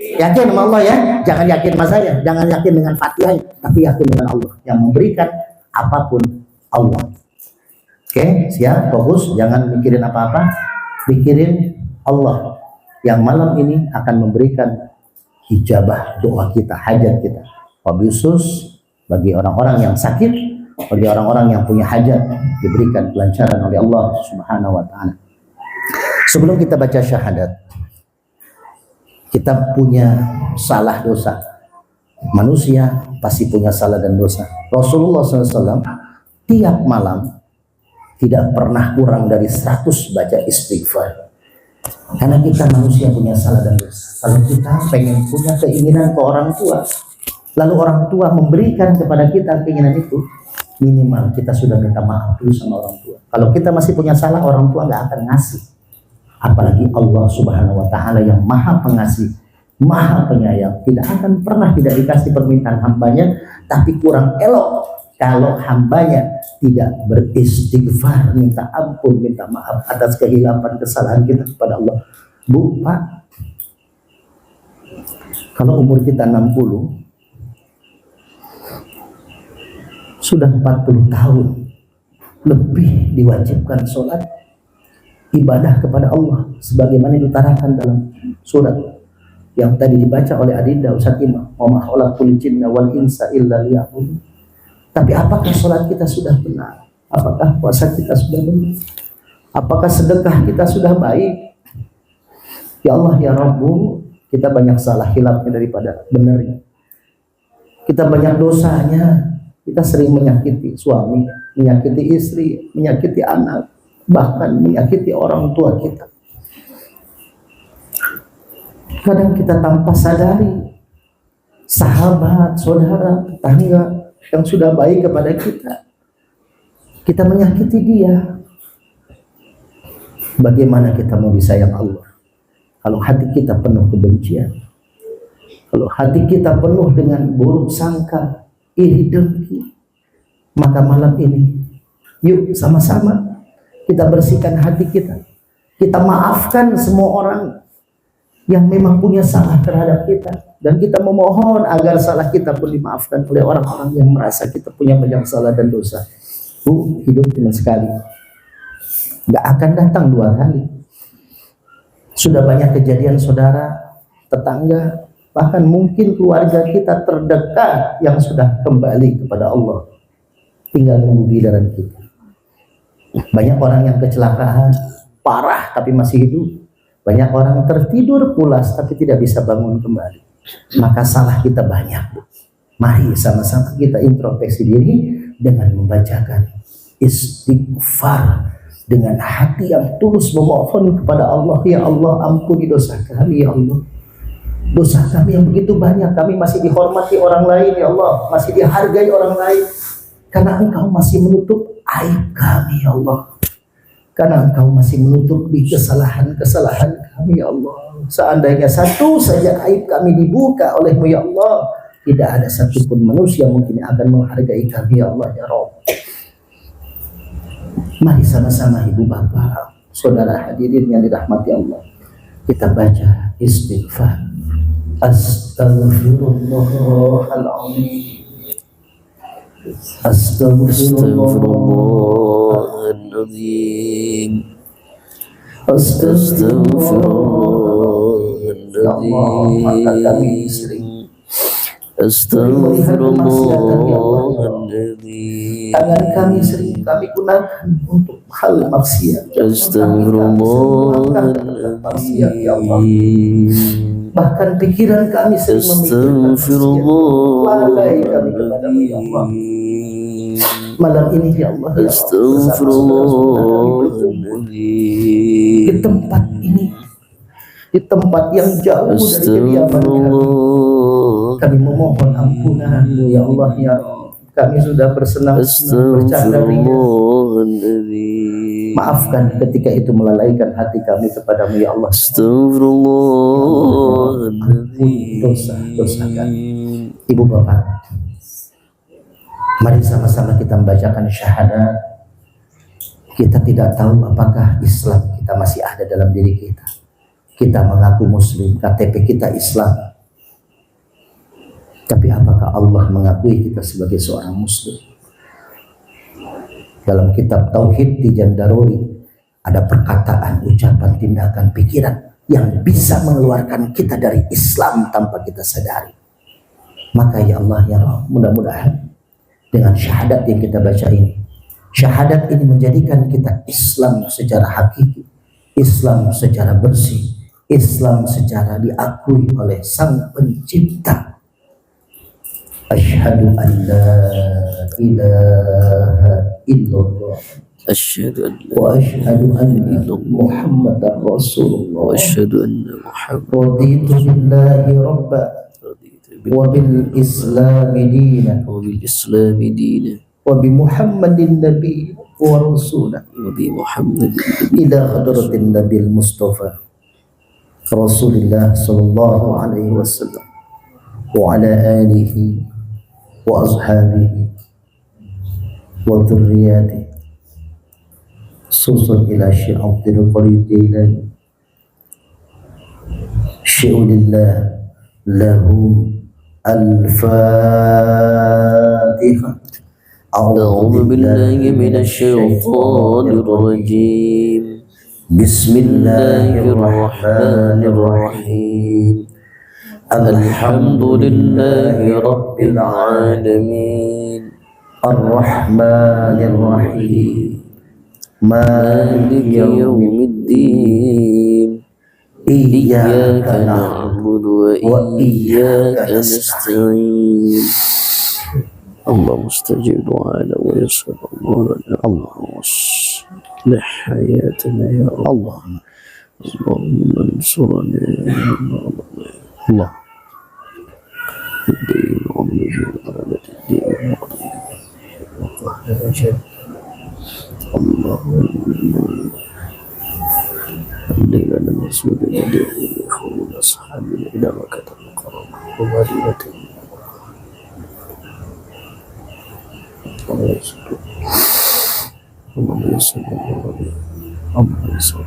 Yakin sama Allah ya. Jangan yakin sama saya, jangan yakin dengan Fatihah, tapi yakin dengan Allah yang memberikan apapun, Allah. Oke, siap, fokus, jangan mikirin apa-apa, pikirin Allah yang malam ini akan memberikan ijabah doa kita, hajat kita. Wabisus bagi orang-orang yang sakit, bagi orang-orang yang punya hajat, diberikan kelancaran oleh Allah Subhanahu wa taala. Sebelum kita baca syahadat, kita punya salah dosa. Manusia pasti punya salah dan dosa. Rasulullah SAW tiap malam tidak pernah kurang dari 100 baca istighfar. Karena kita manusia punya salah dan dosa. Kalau kita pengen punya keinginan ke orang tua, lalu orang tua memberikan kepada kita keinginan itu, minimal kita sudah minta maaf dulu sama orang tua. Kalau kita masih punya salah, orang tua nggak akan ngasih. Apalagi Allah Subhanahu wa taala yang Maha Pengasih, Maha Penyayang, tidak akan pernah tidak dikasih permintaan hambanya tapi kurang elok kalau hambanya tidak beristighfar, minta ampun, minta maaf atas kehilapan kesalahan kita kepada Allah. Bu, Pak, kalau umur kita 60, sudah 40 tahun lebih diwajibkan sholat ibadah kepada Allah sebagaimana diutarakan dalam surat yang tadi dibaca oleh Adinda Ustaz Imam, wa ma khalaqtul jinna wal insa illa liya'budun. Tapi apakah sholat kita sudah benar? Apakah puasa kita sudah benar? Apakah sedekah kita sudah baik? Ya Allah ya Rabbu, kita banyak salah hilafnya daripada benarnya. Kita banyak dosanya. Kita sering menyakiti suami, menyakiti istri, menyakiti anak, bahkan menyakiti orang tua kita. Kadang kita tanpa sadari, sahabat, saudara, tetangga yang sudah baik kepada kita menyakiti dia. Bagaimana kita mau disayang Allah kalau hati kita penuh kebencian, kalau hati kita penuh dengan buruk sangka, iri dengki? Maka malam ini yuk sama-sama kita bersihkan hati kita. Kita maafkan semua orang yang memang punya salah terhadap kita, dan kita memohon agar salah kita pun dimaafkan oleh orang-orang yang merasa kita punya banyak salah dan dosa. Bu, hidup cuma sekali, gak akan datang 2 kali. Sudah banyak kejadian saudara, tetangga, bahkan mungkin keluarga kita terdekat yang sudah kembali kepada Allah, tinggal nunggu giliran kita. Banyak orang yang kecelakaan parah tapi masih hidup. Banyak orang tertidur pulas tapi tidak bisa bangun kembali. Maka salah kita banyak. Mari sama-sama kita introspeksi diri dengan membacakan istighfar dengan hati yang tulus, memohon kepada Allah, ya Allah ampuni dosa kami, ya Allah. Dosa kami yang begitu banyak, kami masih dihormati orang lain, ya Allah, masih dihargai orang lain, karena Engkau masih menutup aib kami, ya Allah, karena Engkau masih menutupi kesalahan-kesalahan kami, ya Allah. Seandainya satu saja aib kami dibuka oleh-Mu, ya Allah, tidak ada satupun manusia mungkin yang akan menghargai kami, ya Allah, ya Rabb. Mari sama-sama ibu bapak, saudara hadirin yang dirahmati Allah, kita baca istighfar. Astaghfirullahaladzim. Astaghfirullahaladzim. Astaghfirullahaladzim. Astaghfirullahaladzim. Tangan kami sering kami gunakan untuk hal maksiat. Astaghfirullahaladzim. Bahkan pikiran kami sering memikirkan maksiat. Lalai kami kepadamu, ya Allah. Malam ini, ya Allah, Astaghfirullahaladzim. di tempat ini, di tempat yang jauh dari kediaman kami memohon ampunan-Mu, ya Allah, ya Allah. Kami sudah bersenang-senang bercanda ringan. Maafkan ketika itu melalaikan hati kami kepadamu, ya Allah. Ampuni dosa-dosa kami. Ibu bapak, mari sama-sama kita membacakan syahadat. Kita tidak tahu apakah Islam kita masih ada dalam diri kita. Kita mengaku muslim, KTP kita Islam, tapi apakah Allah mengakui kita sebagai seorang muslim? Dalam kitab Tauhid di Jandaruri ada perkataan, ucapan, tindakan, pikiran yang bisa mengeluarkan kita dari Islam tanpa kita sadari. Maka ya Allah, ya Rabb, mudah-mudahan dengan syahadat yang kita baca ini, syahadat ini menjadikan kita Islam secara hakiki, Islam secara bersih, Islam secara diakui oleh Sang Pencipta. Asyhadu an la ilaha illallah wa asyhadu anna Muhammadar Rasulullah wa asyhadu anna Muhammadar billahi rabba wa bil islami dina wa bi Muhammadin nabiy wa rasulah ila hadratin nabil Mustafa Rasulullah sallallahu alaihi wasallam wa ala alihi وأصحابه وذرياته خصوصا إلى الشيخ عبد القادر الجيلاني شيء لله لهم الفاتحة. أعوذ بالله من الشيطان الرجيم. بسم الله الرحمن الرحيم. الحمد لله رب العالمين الرحمن الرحيم مالك يوم الدين إياك نعبد وإياك نستعين اللهم استجب دعانا ويسر أمورنا اللهم اصلح حياتنا يا الله اللهم انصرنا يا الله الدين ومن غلبة الدين اللهم الليل لم يسود يديه يخون أصحابنا إلى مكة المكرمة ومدينة اللهم يسر اللهم يسر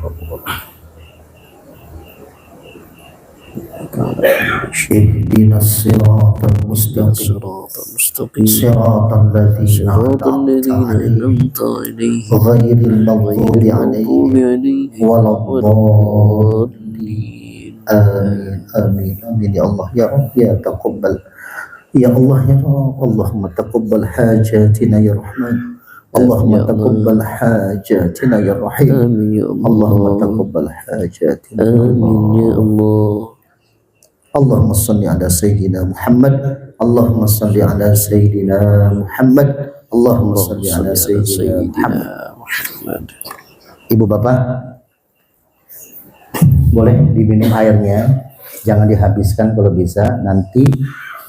اهدنا الصراط المستقيم صراط الذين أنعمت عليهم غير المغضوب عليهم ولا الضالين. آمين آمين آمين يا الله يا رب يا تقبل يا الله يا رب. اللهم تقبل حاجاتنا يا رحمن اللهم تقبل حاجاتنا يا رحيم آمين يا الله اللهم تقبل حاجاتنا آمين يا الله. اللهم صل على سيدنا محمد اللهم صل على سيدنا محمد اللهم صل على سيدنا محمد. Ibu bapak boleh diminum airnya, jangan dihabiskan kalau bisa, nanti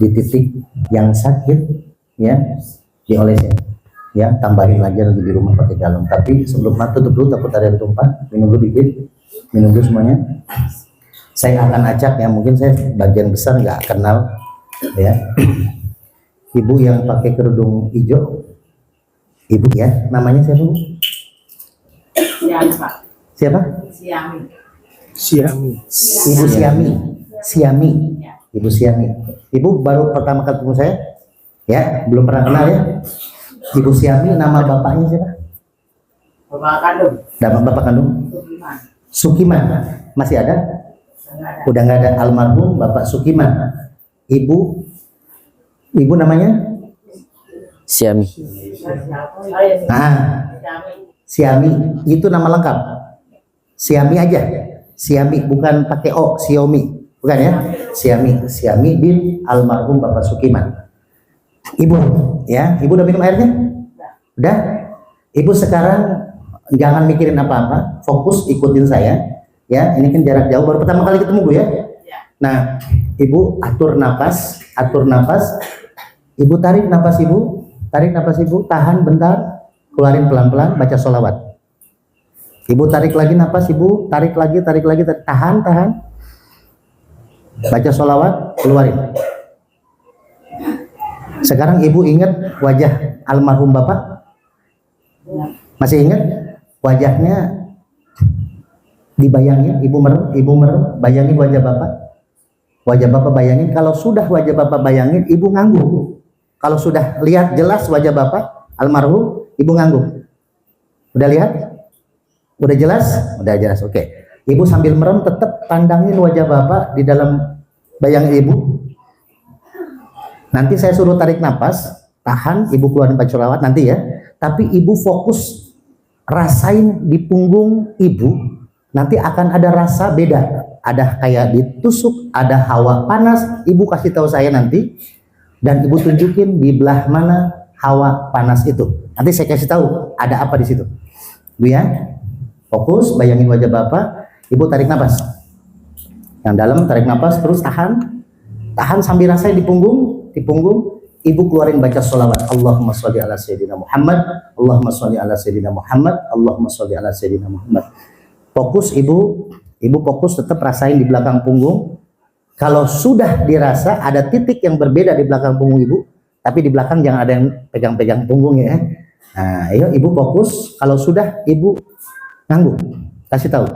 di titik yang sakit ya diolesnya ya, tambahin lagi lagi di rumah pakai galon, tapi sebelum tutup dulu takut ada yang tumpah, minum dulu dikit, minum dulu semuanya. Saya akan acak ya, mungkin saya bagian besar nggak kenal ya. Ibu yang pakai kerudung hijau, ibu ya, namanya siapa bu? Siami, Pak. Siapa? Siami. Ibu Siami. Ibu Siami. Ibu baru pertama kali ketemu saya, ya, belum pernah kenal ya. Ibu Siami, nama bapaknya siapa? Bapak kandung. Nama bapak kandung? Sukiman. Masih ada? Udah nggak ada, almarhum Bapak Sukiman. Ibu namanya? Siami. Nah, Siami itu nama lengkap. Siami aja. Siami bukan pakai O, Xiaomi. Bukan ya? Siami bin almarhum Bapak Sukiman. Ibu, ya, Ibu udah minum airnya? Udah? Ibu sekarang jangan mikirin apa-apa, fokus ikutin saya. Ya, ini kan jarak jauh, baru pertama kali ketemu Bu ya. Nah, Ibu atur napas. Ibu tarik napas Ibu, tahan bentar, keluarin pelan-pelan, baca sholawat. Ibu tarik lagi napas Ibu, tarik lagi, tahan. Baca sholawat, keluarin. Sekarang Ibu ingat wajah almarhum Bapak? Masih ingat? Wajahnya dibayangin, Ibu merem, bayangin wajah Bapak. Wajah Bapak bayangin, kalau sudah wajah Bapak bayangin, Ibu ngangguk. Kalau sudah lihat jelas wajah Bapak almarhum, Ibu ngangguk. Udah lihat? Udah jelas? Udah jelas, oke. Ibu sambil merem tetap pandangin wajah Bapak di dalam bayang Ibu. Nanti saya suruh tarik napas, tahan, Ibu keluarin baca sholawat nanti ya. Tapi Ibu fokus rasain di punggung Ibu. Nanti akan ada rasa beda, ada kayak ditusuk, ada hawa panas. Ibu kasih tahu saya nanti, dan Ibu tunjukin di belah mana hawa panas itu. Nanti saya kasih tahu ada apa di situ. Bu ya, fokus, bayangin wajah Bapak. Ibu tarik nafas, yang dalam tarik nafas, terus tahan sambil rasain di punggung. Ibu keluarin baca sholawat. Allahumma sholli ala sayyidina Muhammad, Allahumma sholli ala sayyidina Muhammad, Allahumma sholli ala sayyidina Muhammad. Fokus Ibu fokus tetap rasain di belakang punggung. Kalau sudah dirasa ada titik yang berbeda di belakang punggung Ibu, Tapi di belakang jangan ada yang pegang-pegang punggung ya. Nah, ayo ibu fokus. Kalau sudah ibu ngangguk, kasih tahu.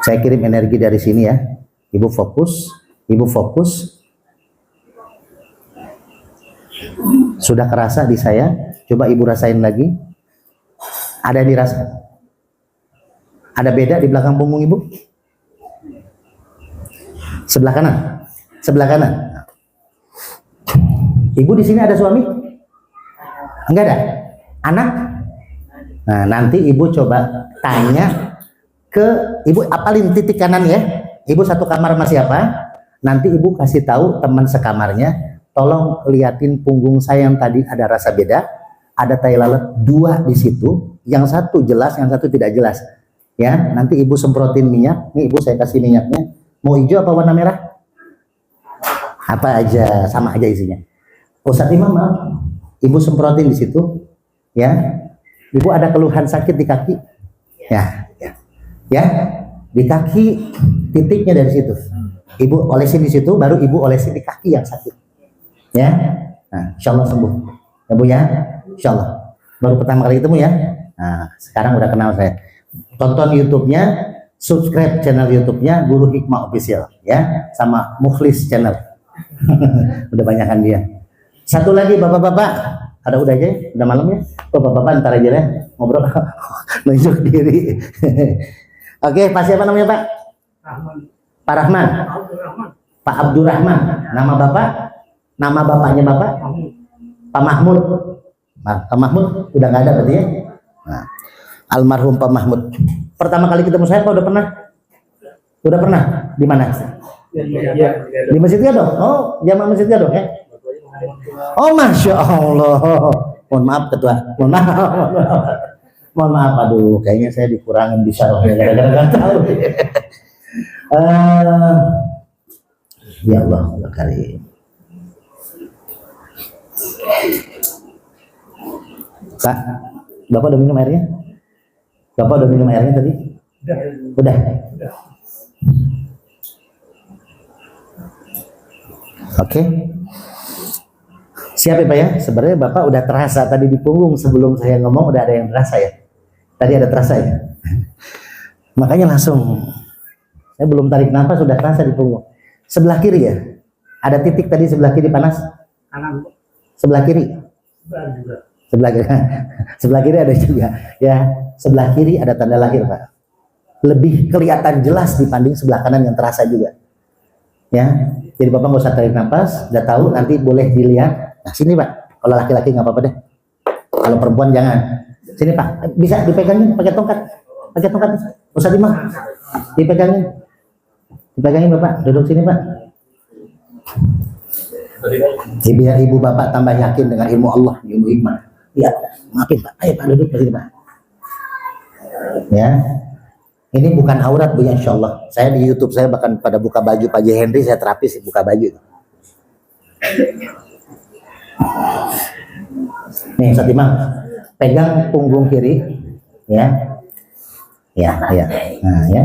Saya kirim energi dari sini ya. Ibu fokus, ibu fokus. Sudah kerasa di saya? Coba ibu rasain lagi. Ada yang dirasa? Ada beda di belakang punggung ibu? Sebelah kanan, sebelah kanan. Ibu di sini ada suami? Enggak ada. Anak? Nah, nanti ibu coba tanya ke ibu, apalin titik kanan ya. Ibu satu kamar sama siapa? Nanti ibu kasih tahu teman sekamarnya, tolong liatin punggung saya yang tadi ada rasa beda. Ada tai lalat 2 di situ, yang satu jelas, yang satu tidak jelas. Ya, nanti ibu semprotin minyak. Nih ibu saya kasih minyaknya. Mau hijau apa warna merah? Apa aja, sama aja isinya. Ustadz Imam, maaf, ibu semprotin di situ, ya. Ibu ada keluhan sakit di kaki, ya, di kaki, titiknya dari situ. Ibu olesin di situ, baru ibu olesin di kaki yang sakit, ya. Nah, insya Allah sembuh, ya bu ya, insya Allah. Baru pertama kali ketemu ya. Nah, sekarang udah kenal saya. Tonton YouTube-nya, subscribe channel YouTube-nya Guru Hikmah Official ya, sama Mukhlis channel. Udah banyakan dia. Satu lagi bapak-bapak, ada udah aja, udah malam ya. Bapak-bapak ntar aja ya ngobrol, nunjuk diri. Oke, Pak siapa namanya Pak? Pak Rahman. Pak Abdurrahman. Nama bapak? Nama bapaknya bapak? Pak Mahmud. Pak Mahmud udah nggak ada berarti ya? Nah, almarhum Pak Mahmud. Pertama kali ketemu saya apa udah pernah? Udah pernah? Di mana? Di Masjid Gadok. Oh, jamaah Masjid Gadok ya? Oh, Masya Allah. Mohon maaf ketua. Mohon maaf. Mohon maaf. Aduh, kayaknya saya dikurangin di syarahnya gara-gara nggak tahu. Ya Allah, Allah karim. Pak, Bapak udah minum airnya? Bapak udah minum airnya tadi? Udah. Oke. Siap ya Pak ya? Sebenarnya Bapak udah terasa tadi di punggung sebelum saya ngomong udah ada yang terasa ya. Tadi ada terasa ya. Makanya langsung saya belum tarik nafas sudah terasa di punggung. Sebelah kiri ya? Ada titik tadi sebelah kiri panas? Kanan. Sebelah kiri? Sebelah kiri. Sebelah kiri ada juga. Ya, sebelah kiri ada tanda lahir Pak. Lebih kelihatan jelas dibanding sebelah kanan yang terasa juga. Ya, jadi Bapak nggak usah tarik nafas, udah tahu nanti boleh dilihat. Nah sini Pak, kalau laki-laki nggak apa-apa deh. Kalau perempuan jangan. Sini Pak, bisa dipegangin pakai tongkat. Pakai tongkat, Ustadz Imam. Dipegangin Bapak, duduk sini Pak. Biar ibu Bapak tambah yakin dengan ilmu Allah, ilmu hikmah. Ya, maafin Pak. Ayo Pak duduk sini Pak. Ya, ini bukan aurat Bu, insya Allah. Saya di YouTube saya bahkan pada buka baju Pak J. Henry, saya terapis buka baju. Nih Ustadz Imam, pegang punggung kiri, ya, Nah ya.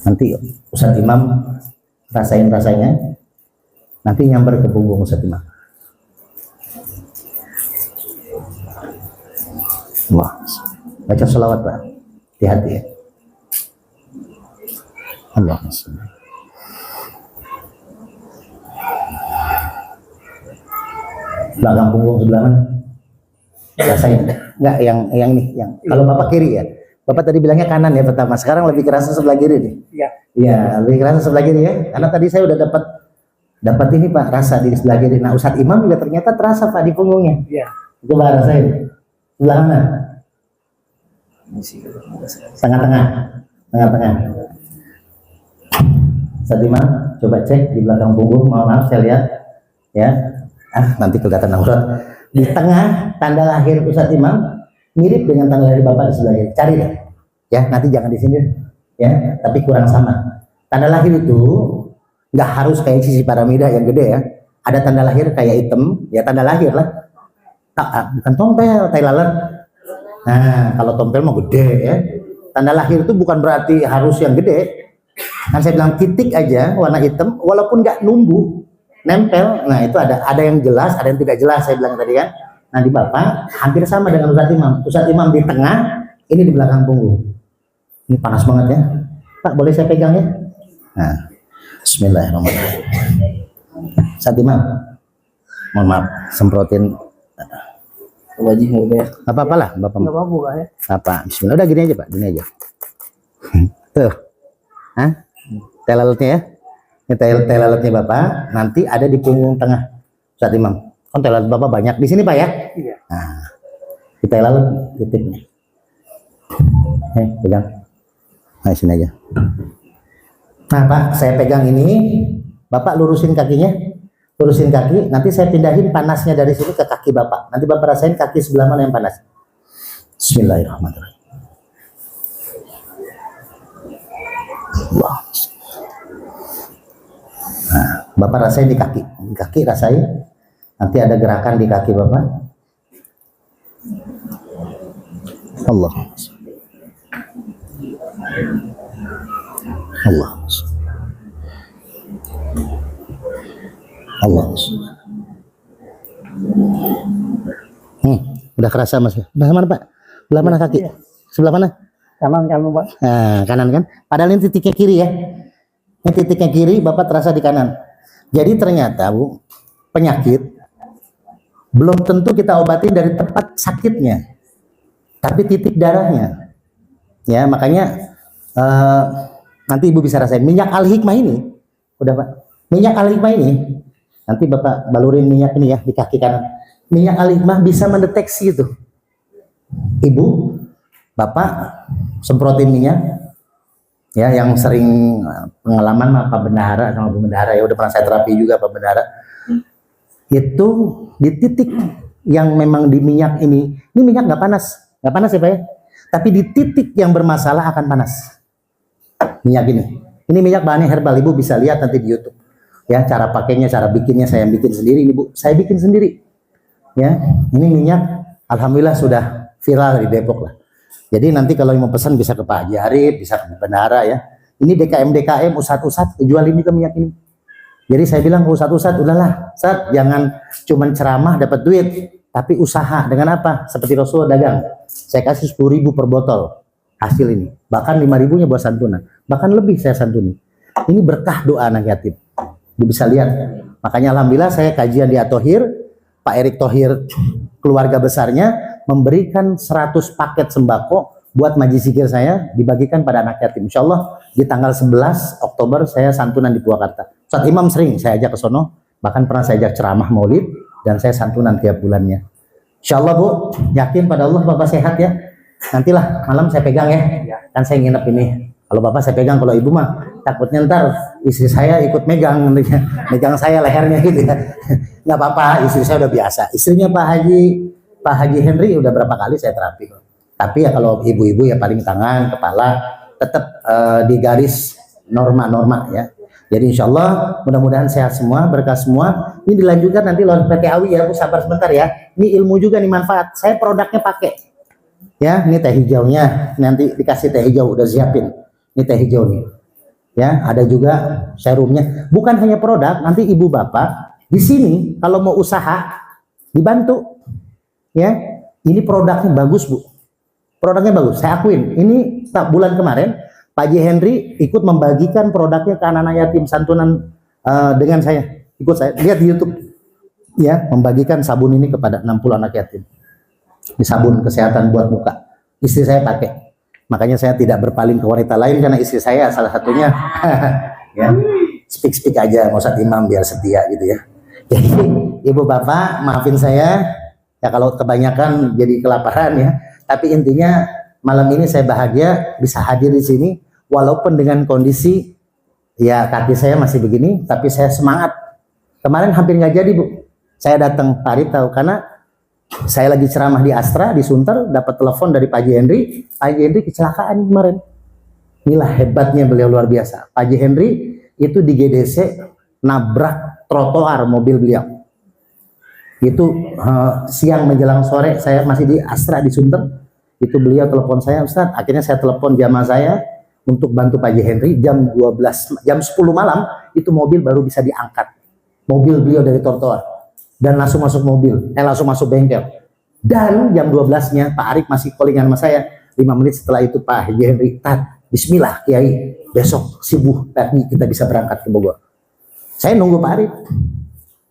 Nanti Ustadz Imam rasanya, nanti nyamper ke punggung Ustadz Imam. Wah, baca sholawat Pak, hati-hati ya. Allahumma sholli. Belakang punggung sebelah mana? Rasain. Enggak yang ini, yang kalau Bapak kiri ya. Bapak tadi bilangnya kanan ya pertama. Sekarang lebih kerasa sebelah kiri nih. Iya. Iya, lebih kerasa sebelah kiri ya. Karena tadi saya udah dapat ini Pak, rasa di sebelah kiri. Nah, Ustadz Imam juga ternyata terasa Pak di punggungnya. Iya. Coba rasain. Sebelah mana? Tengah-tengah. Ustadz Imam, coba cek di belakang punggung. Maaf saya lihat. Ya. Nanti kelihatan aurat. Di tengah tanda lahir Ustadz Imam mirip dengan tanda lahir Bapak di sebelah kiri. Cari deh. Ya, nanti jangan di sini. Ya, tapi kurang sama. Tanda lahir itu nggak harus kayak sisi piramida yang gede ya. Ada tanda lahir kayak hitam, ya tanda lahir lah. Bukan tompel, tai lalat. Nah, kalau tompel mau gede ya. Tanda lahir itu bukan berarti harus yang gede. Kan saya bilang titik aja warna hitam, walaupun nggak numbuh, nempel. Nah itu ada yang jelas, ada yang tidak jelas. Saya bilang tadi kan. Nah di Bapak hampir sama dengan Ustadz Imam. Ustadz Imam di tengah, ini di belakang punggung. Ini panas banget ya. Pak boleh saya pegang ya? Nah, Bismillahirrahmanirrahim. Ustadz Imam, mohon maaf, semprotin. Wajib ya. Apa-apalah, Bapak. Nggak apa-apa ya. Apa? Bismillah. Udah gini aja Pak, gini aja. Tuh, hah? Telalutnya ya. Ini telalutnya Bapak. Nanti ada di punggung tengah. Ustadz Imam. Kan telalut Bapak banyak di sini Pak ya? Iya. Nah, di telalut titiknya. Pegang. Nah, sini aja. Nah Pak, saya pegang ini. Bapak lurusin kakinya. Lurusin kaki. Nanti saya pindahin panasnya dari sini ke kaki Bapak. Nanti Bapak rasain kaki sebelah mana yang panas. Bismillahirrahmanirrahim. Wow. Nah, Bapak rasain di kaki. Di kaki rasain. Nanti ada gerakan di kaki Bapak. Allah. Allah. Allah. Udah kerasa Mas. Sebelah mana Pak? Sebelah mana kaki? Sebelah mana? Kanan Pak. Nah, kanan kan? Padahal ini titiknya kiri ya. Ini titiknya kiri, Bapak terasa di kanan. Jadi ternyata Bu, penyakit belum tentu kita obatin dari tempat sakitnya, tapi titik darahnya. Ya, makanya nanti Ibu bisa rasain minyak Al-Hikmah ini. Udah Pak. Minyak Al-Hikmah ini nanti Bapak balurin minyak ini ya di kaki kanan. Minyak Al-Hikmah bisa mendeteksi itu. Ibu, Bapak semprotin minyak. Ya, yang sering pengalaman mah Pak Bendahara sama Bu Bendahara ya, udah pernah saya terapi juga Pak Bendahara. Itu di titik yang memang di minyak ini minyak nggak panas ya Pak ya. Tapi di titik yang bermasalah akan panas. Minyak ini minyak bahannya herbal, Ibu bisa lihat nanti di YouTube. Ya, cara pakainya, cara bikinnya saya bikin sendiri ini Bu, saya bikin sendiri. Ya, ini minyak alhamdulillah sudah viral di Depok lah. Jadi nanti kalau mau pesan bisa ke Pak Haji Arif, bisa ke Bendahara ya. Ini DKM Ustadz jual ini ke minyak ini. Jadi saya bilang ke Ustadz, udahlah, Ustadz jangan cuman ceramah dapat duit, tapi usaha dengan apa? Seperti Rasul dagang. Saya kasih 10.000 per botol hasil ini. Bahkan 5.000-nya buat santunan. Bahkan lebih saya santuni. Ini berkah doa anak yatim. Bisa lihat. Makanya alhamdulillah saya kajian di At-Thohir, Pak Erick Thohir keluarga besarnya memberikan 100 paket sembako buat majlis zikir saya dibagikan pada anak yatim. Insya Allah di tanggal 11 Oktober saya santunan di Purwakarta. Ustadz Imam sering saya ajak ke sono, bahkan pernah saya ajak ceramah maulid dan saya santunan tiap bulannya. Insya Allah Bu, yakin pada Allah Bapak sehat ya. Nantilah malam saya pegang ya, kan saya nginep ini. Kalau Bapak saya pegang, kalau Ibu mah takutnya ntar istri saya ikut megang saya lehernya gitu ya. Nggak apa-apa, istri saya udah biasa. Istrinya Pak Haji Henry udah berapa kali saya terapi. Tapi ya kalau ibu-ibu ya paling tangan, kepala tetap di garis norma-norma ya. Jadi insya Allah mudah-mudahan sehat semua, berkah semua. Ini dilanjutkan nanti lewat PT Awi ya, Bu sabar sebentar ya. Ini ilmu juga nih manfaat. Saya produknya pakai. Ya, ini teh hijaunya. Nanti dikasih teh hijau udah siapin. Ini teh hijau nih. Ya, ada juga serumnya. Bukan hanya produk, nanti ibu bapak di sini kalau mau usaha dibantu. Ya, ini produknya bagus Bu. Produknya bagus. Saya akuin. Ini bulan kemarin Pak Haji Henry ikut membagikan produknya ke anak-anak yatim santunan dengan saya. Ikut saya lihat di YouTube. Ya, membagikan sabun ini kepada 60 anak yatim. Di sabun kesehatan buat muka. Istri saya pakai. Makanya saya tidak berpaling ke wanita lain karena istri saya salah satunya ya. Speak aja mau Ustadz Imam biar setia gitu ya. Jadi ibu bapak maafin saya ya kalau kebanyakan jadi kelaparan ya. Tapi intinya malam ini saya bahagia bisa hadir di sini walaupun dengan kondisi ya kaki saya masih begini tapi saya semangat. Kemarin hampir nggak jadi Bu. Saya datang Pak Arif tahu karena saya lagi ceramah di Astra di Sunter dapat telepon dari Pak Haji Henry. Pak Haji Henry kecelakaan kemarin. Inilah hebatnya beliau luar biasa. Pak Haji Henry itu di GDC nabrak trotoar mobil beliau. Itu siang menjelang sore saya masih di Astra di Sunter. Itu beliau telepon saya, Ustadz. Akhirnya saya telepon jamaah saya. untuk bantu Pak Haji Henry jam 12, jam 10 malam itu mobil baru bisa diangkat. Mobil beliau dari trotoar dan langsung masuk mobil, langsung masuk bengkel. Dan jam 12-nya Pak Arif masih callingan sama saya. 5 menit setelah itu Pak Haji Henry, bismillah Kiai, besok subuh pagi kita bisa berangkat ke Bogor. Saya nunggu Pak Arif,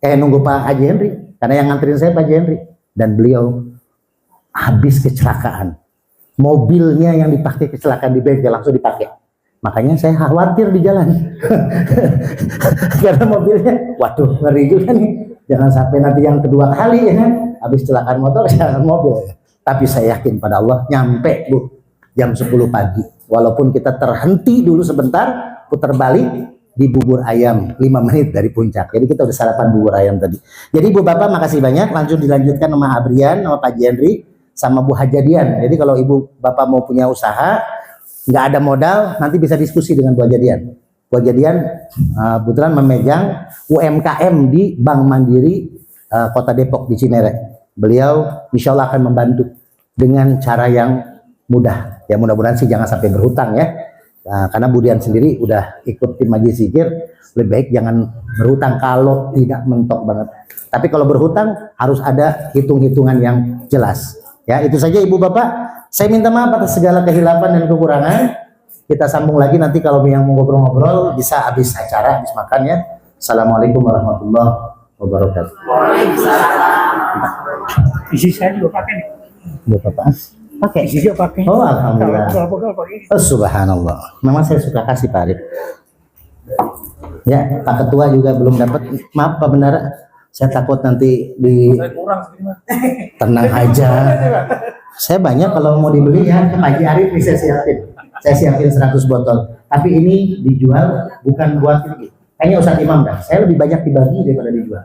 nunggu Pak Haji Henry, karena yang nganterin saya Pak Haji Henry. Dan beliau habis kecelakaan. Mobilnya yang dipakai kecelakaan di bengkel langsung dipakai. Makanya saya khawatir di jalan. Karena mobilnya, waduh ngeri juga nih. Jangan sampai nanti yang kedua kali ya kan, habis kecelakaan motor, kecelakaan mobil. Tapi saya yakin pada Allah nyampe Bu jam 10 pagi. Walaupun kita terhenti dulu sebentar, putar balik di bubur ayam 5 menit dari puncak. Jadi kita udah sarapan bubur ayam tadi. Jadi Ibu Bapak makasih banyak. Langsung dilanjutkan sama Abrian, sama Pak Jendri, sama Bu Hajadian. Jadi kalau Ibu Bapak mau punya usaha, nggak ada modal, nanti bisa diskusi dengan Bu Hajadian. Bu Hajadian kebetulan memegang UMKM di Bank Mandiri Kota Depok di Cinere. Beliau insya Allah akan membantu dengan cara yang mudah. Ya mudah-mudahan sih jangan sampai berhutang ya. Karena Budian sendiri udah ikut tim Majelis Zikir, lebih baik jangan berhutang kalau tidak mentok banget. Tapi kalau berhutang harus ada hitung-hitungan yang jelas. Ya itu saja Ibu Bapak. Saya minta maaf atas segala kehilafan dan kekurangan. Kita sambung lagi nanti kalau yang mau ngobrol-ngobrol bisa habis acara, habis makan ya. Assalamualaikum warahmatullahi wabarakatuh. Isi saya juga pakai nih. Ibu Bapak. Pakai. Isi juga pakai. Oh alhamdulillah. Kalau pakai. Oh, subhanallah. Memang saya suka kasih Pak Arif. Ya Pak Ketua juga belum dapat. Maaf Pak Bendara. Saya takut nanti di tenang aja. Saya banyak kalau mau dibeli ya Pak Haji Arif bisa siapin. Saya siapin 100 botol. Tapi ini dijual bukan buat ini. Kayaknya Ustadz Imam dah. Saya lebih banyak dibagi daripada dijual.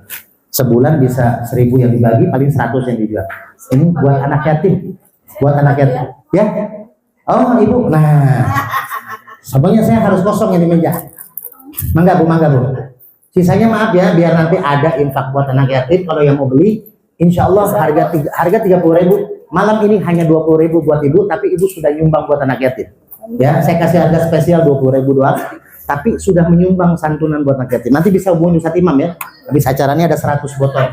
Sebulan bisa 1000 yang dibagi, paling 100 yang dijual. Ini buat anak yatim. Buat anak yatim. Ya. Oh Ibu. Nah. Sebenarnya saya harus kosong ini meja. Mangga Bu, mangga Bu. Sisanya maaf ya, biar nanti ada infak buat anak yatim. Kalau yang mau beli, insya Allah harga 30.000. Malam ini hanya 20.000 buat Ibu, tapi Ibu sudah nyumbang buat anak yatim. Ya, saya kasih harga spesial 20.000 doang, tapi sudah menyumbang santunan buat anak yatim. Nanti bisa hubungi Ustadz Imam ya. Habis acaranya ada 100 botol.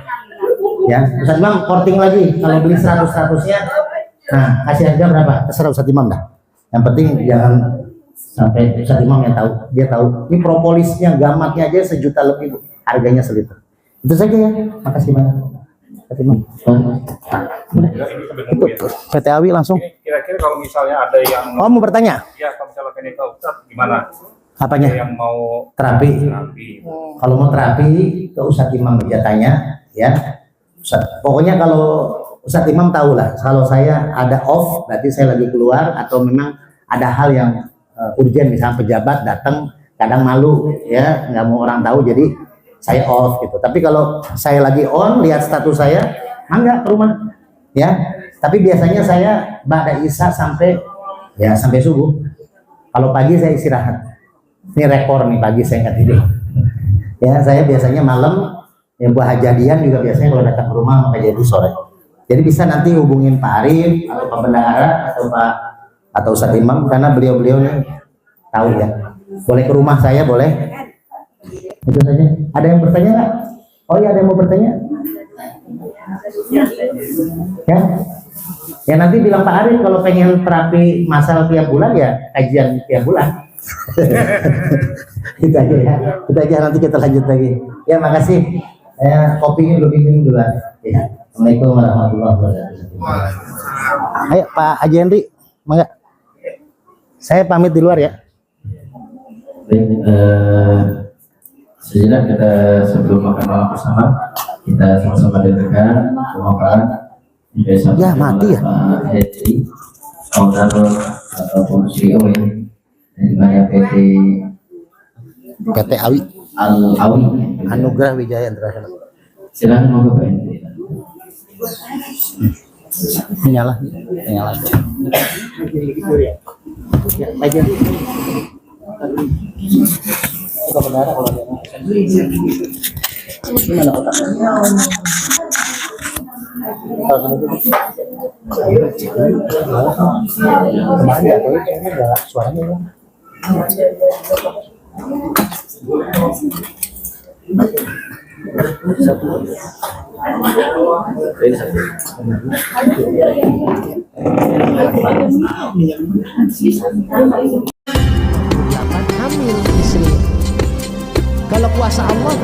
Ya, Ustadz Imam korting lagi. Kalau beli 100-100-nya, nah kasih harga berapa? Terserah Ustadz Imam dah. Yang penting jangan sampai Ustadz Imam yang tahu. Dia tahu. Ini propolisnya, gamatnya aja 1 juta lebih, Bu. Harganya seliter. Itu saja ya. Makasih banyak. Ustadz Imam. Itu PT Awi langsung. Kira-kira kalau misalnya ada yang Oh mau bertanya? ya kalau misalnya pengen tahu Ustaz gimana? Apanya? Ada yang mau Terapi. Kalau mau terapi ke Ustadz Imam aja tanya ya. Pokoknya kalau Ustadz Imam tahu lah. Kalau saya ada off, berarti saya lagi keluar atau memang ada hal yang urgent, misalnya pejabat datang, kadang malu ya, nggak mau orang tahu, jadi saya off gitu. Tapi kalau saya lagi on, lihat status saya, enggak ke rumah ya. Tapi biasanya saya ba'da isya sampai subuh. Kalau pagi saya istirahat. Ini rekor nih, pagi saya nggak tidur. Ya saya biasanya malam, yang buah Hajadian juga biasanya kalau datang ke rumah maka jadi sore. Jadi bisa nanti hubungin Pak Arif atau Pak Bendahara atau Ustadz Imam, karena beliau-beliau nih tahu ya. Boleh ke rumah saya, boleh. Itu saja. Ada yang bertanya nggak? Oh iya, ada yang mau bertanya? Ya. Ya nanti bilang Pak Arif kalau pengen terapi masal tiap bulan ya kajian tiap bulan. Itu aja ya. Itu aja, nanti kita lanjut lagi. Ya makasih. Kopinya belum minum dulu. Ya. Assalamualaikum warahmatullahi wabarakatuh. Ayo Pak Haji Henry, mangga. Saya pamit di luar ya. Baik, sejenak kita sebelum makan malam bersama kita sama-sama dengarkan pemaparan Ya mati ya. Pak Hedi, owner ataupun CEO ya dari banyak PT Awi Al-Awi Anugerah Wijaya Internasional. silakan monggo Pak Hedi. Nyala. Ya, Pak Haji. Itu benar kalau ada. Gimana otaknya? Kemarin ya, kayaknya suaranya Hamil istri. Kalau kuasa Allah